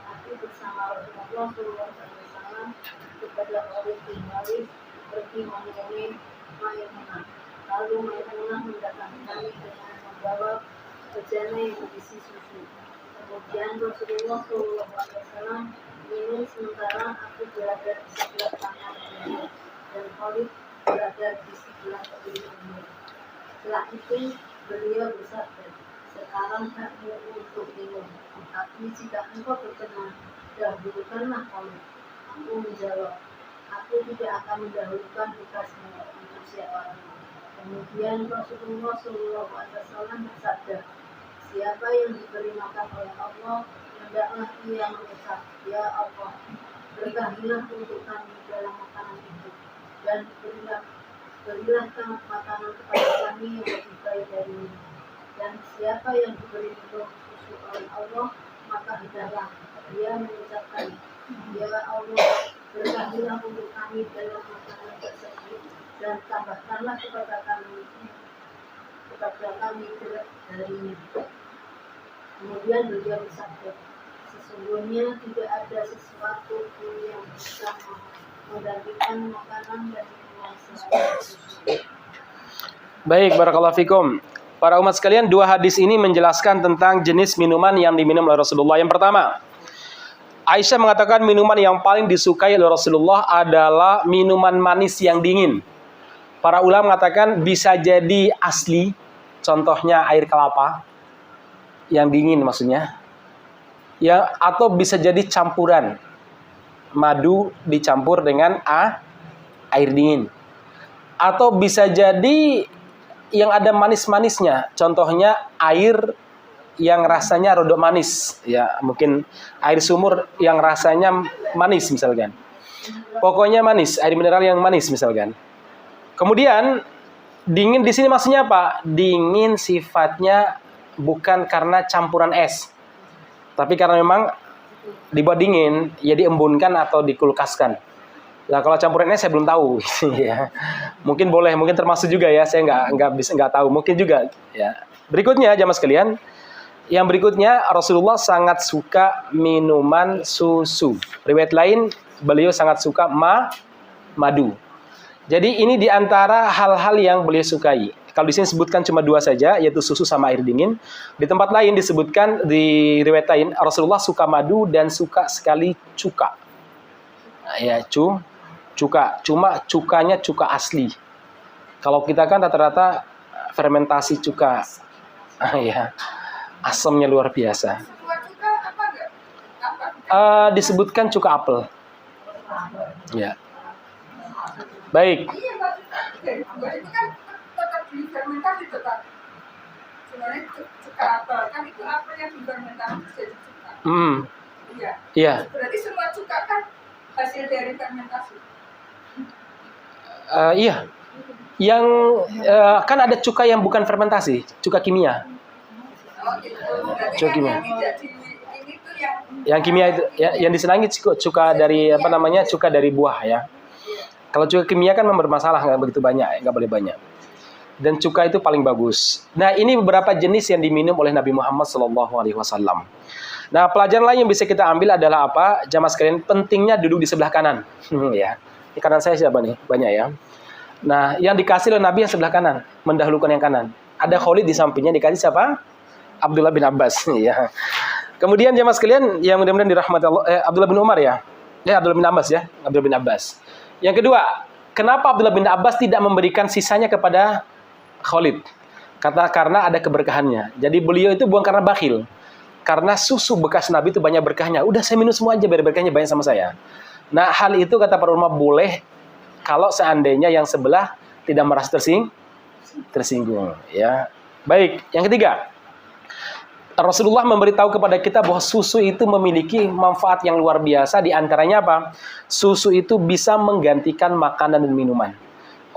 aku bersama Rasulullah SAW kepada Khalid bin Walid pergi menemui Maimunah. Lalu Maimunah mendatangi kami dengan membawa bejana yang berisi susu. Kemudian Rasulullah SAW minum sementara aku berada di sebelah kanan beliau dan Khalid berada di sebelah kiri beliau. Setelah itu beliau bersabda, sekarang hakmu untuk minum. Tapi jika engkau berkenan, dahulukanlah Khalid. Aku menjawab, aku tidak akan mendahulukan bekasmu untuk siapapun. Kemudian Rasulullah SAW bersabda, siapa yang diberi makan oleh Allah, hendaklah ia mengucap, ya Allah, berkahilah untuk kami dalam makanan itu, dan berilah makanan kepada kami yang lebih baik dari ini. Dan siapa yang diberi minum susu oleh Allah, maka hendaklah dia mengucapkan, ya Allah, berkahilah untuk kami dalam makanan tersebut, dan tambahkanlah kepada kami darinya. Kemudian beliau bersabda, sesungguhnya tidak ada sesuatu pun yang bisa menggantikan makanan dan minuman selain susu. Baik, barakallahu fikum. Para umat sekalian, dua hadis ini menjelaskan tentang jenis minuman yang diminum oleh Rasulullah. Yang pertama, Aisyah mengatakan minuman yang paling disukai oleh Rasulullah adalah minuman manis yang dingin. Para ulama mengatakan bisa jadi asli, contohnya air kelapa yang dingin maksudnya. Ya, atau bisa jadi campuran. Madu dicampur dengan air dingin. Atau bisa jadi yang ada manis-manisnya, contohnya air yang rasanya rodok manis, ya mungkin air sumur yang rasanya manis misalkan. Pokoknya manis, air mineral yang manis misalkan. Kemudian dingin di sini maksudnya apa? Dingin sifatnya bukan karena campuran es, tapi karena memang dibuat dingin, ya diembunkan atau dikulkaskan. Nah, kalau campuran es saya belum tahu, ya. Mungkin boleh, mungkin termasuk juga ya. Saya nggak tahu, mungkin juga. Ya. Berikutnya, jamaah sekalian, yang berikutnya Rasulullah sangat suka minuman susu. Riwayat lain, beliau sangat suka madu. Jadi ini diantara hal-hal yang beliau sukai. Kalau di sini sebutkan cuma dua saja, yaitu susu sama air dingin. Di tempat lain disebutkan di riwayat lain, Rasulullah suka madu dan suka sekali cuka. Nah, ya, cuka, cuma cukanya cuka asli. Kalau kita kan rata-rata fermentasi cuka, ya, asamnya luar biasa. Disebutkan cuka apel. Ya, baik. Itu kan tetap difermentasi tetap. Sebenarnya cuka apel kan itu apel yang difermentasi jadi cuka. Iya. Iya. Berarti semua cuka kan hasil dari fermentasi. Iya, yang kan ada cuka yang bukan fermentasi, cuka kimia. Oh gitu. Berarti Cuka kan kimia. yang jadi ini tuh Yang kimia itu, yang disenangi cuka dari apa namanya, cuka dari buah ya. Kalau cuka kimia kan bermasalah, nggak begitu banyak, nggak boleh banyak. Dan cuka itu paling bagus. Nah, ini beberapa jenis yang diminum oleh Nabi Muhammad SAW. Nah, pelajaran lain yang bisa kita ambil adalah apa? Jamaah sekalian, pentingnya duduk di sebelah kanan, ya. Di kanan saya siapa nih? Banyak ya. Nah, yang dikasih oleh Nabi yang sebelah kanan, mendahulukan yang kanan. Ada Khalid di sampingnya, dikasih siapa? Abdullah bin Abbas. Ya. Kemudian jemaah sekalian, yang mudah-mudahan dirahmati Allah, Abdullah bin Umar ya. Abdullah bin Abbas ya. Abdullah bin Abbas. Yang kedua, kenapa Abdullah bin Abbas tidak memberikan sisanya kepada Khalid? Karena ada keberkahannya. Jadi beliau itu bukan karena bakhil. Karena susu bekas Nabi itu banyak berkahnya. Udah saya minum semua aja biar berkahnya banyak sama saya. Nah, hal itu kata para ulama boleh kalau seandainya yang sebelah tidak merasa tersinggung. Ya. Baik, yang ketiga. Rasulullah memberitahu kepada kita bahwa susu itu memiliki manfaat yang luar biasa. Di antaranya apa? Susu itu bisa menggantikan makanan dan minuman.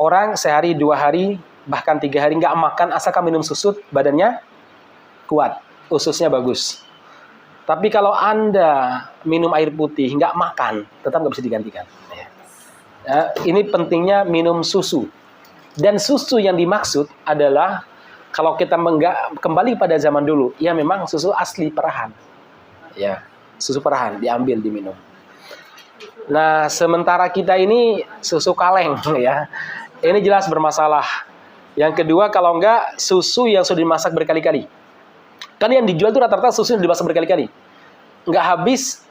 Orang sehari, 2 hari, bahkan 3 hari nggak makan, asalkan minum susu, badannya kuat, ususnya bagus. Tapi kalau Anda minum air putih, nggak makan, tetap nggak bisa digantikan. Ya, ini pentingnya minum susu. Dan susu yang dimaksud adalah, kalau kita kembali pada zaman dulu, ya memang susu asli perahan. Ya, susu perahan, diambil, diminum. Nah, sementara kita ini susu kaleng, ya. Ini jelas bermasalah. Yang kedua, kalau enggak, susu yang sudah dimasak berkali-kali. Kan yang dijual itu rata-rata susu yang dimasak berkali-kali. Enggak habis,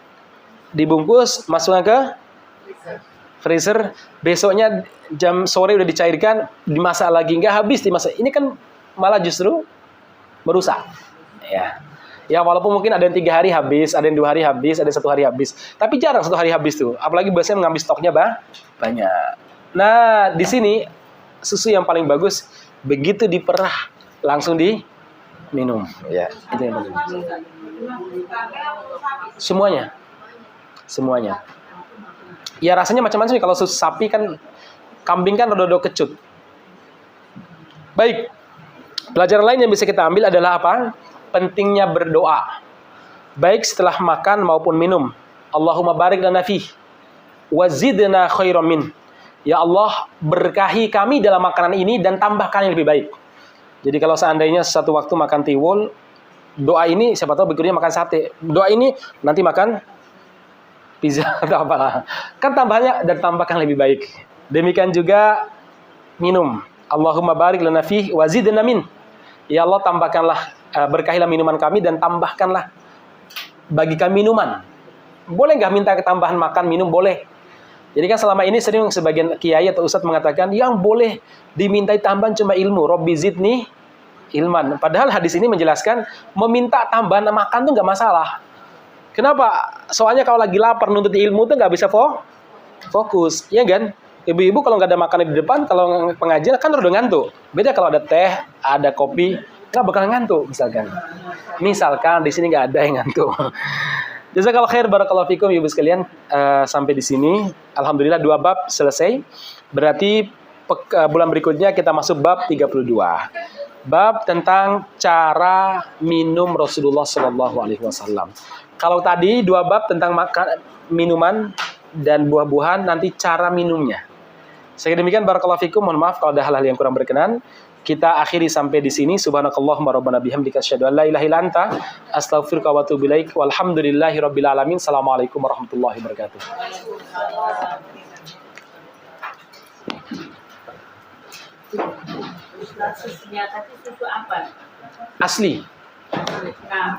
dibungkus, masukkan ke freezer. Besoknya jam sore udah dicairkan, dimasak lagi. Enggak habis dimasak. Ini kan malah justru merusak. Ya, walaupun mungkin ada yang 3 hari habis, ada yang 2 hari habis, ada yang 1 hari habis. Tapi jarang 1 hari habis tuh. Apalagi biasanya mengambil stoknya banyak. Nah, di sini susu yang paling bagus begitu diperah langsung diminum. Ya, itu yang paling bagus. Semuanya. Ya rasanya macam-macam. Kalau susu sapi kan, kambing kan rada-rada kecut. Baik. Pelajaran lain yang bisa kita ambil adalah apa? Pentingnya berdoa. Baik setelah makan maupun minum. Allahumma barik lana fih wa zidna khairan min. Ya Allah, berkahi kami dalam makanan ini dan tambahkan yang lebih baik. Jadi kalau seandainya satu waktu makan tiwul, doa ini siapa tahu berikutnya makan sate. Doa ini nanti makan pizza atau apalah. Kan tambahnya dan tambahkan lebih baik. Demikian juga minum. Allahumma barik lana fih wa zidna min. Ya Allah, tambahkanlah, berkahilah minuman kami dan tambahkanlah bagi kami minuman. Boleh nggak minta ketambahan makan, minum? Boleh. Jadi kan selama ini sering sebagian kiai atau ustadz mengatakan yang boleh dimintai tambahan cuma ilmu. Robbi zidni ilman. Padahal hadis ini menjelaskan meminta tambahan makan tuh nggak masalah. Kenapa? Soalnya kalau lagi lapar nuntut ilmu tuh nggak bisa fokus, ya kan? Ibu-ibu kalau nggak ada makanan di depan, kalau pengajian kan udah ngantuk. Beda kalau ada teh, ada kopi, nggak bakal ngantuk misalkan. Misalkan di sini nggak ada yang ngantuk. Jazakallahu khair, barakallahu fikum ibu sekalian. Sampai di sini, alhamdulillah 2 bab selesai. Berarti bulan berikutnya kita masuk bab 32. Bab tentang cara minum Rasulullah SAW. Kalau tadi 2 bab tentang minuman dan buah-buahan, nanti cara minumnya. Saya demikian, barakallahu fikum. Mohon maaf kalau ada hal-hal yang kurang berkenan. Kita akhiri sampai di sini. Subhanakallahumma rabbana bihamdika asyhadu an la ilaha illa anta astaghfiruka wa atubu ilaik. Walhamdulillahirabbil alamin. Assalamualaikum warahmatullahi wabarakatuh. Susunya tadi susu apa? Asli. Nah,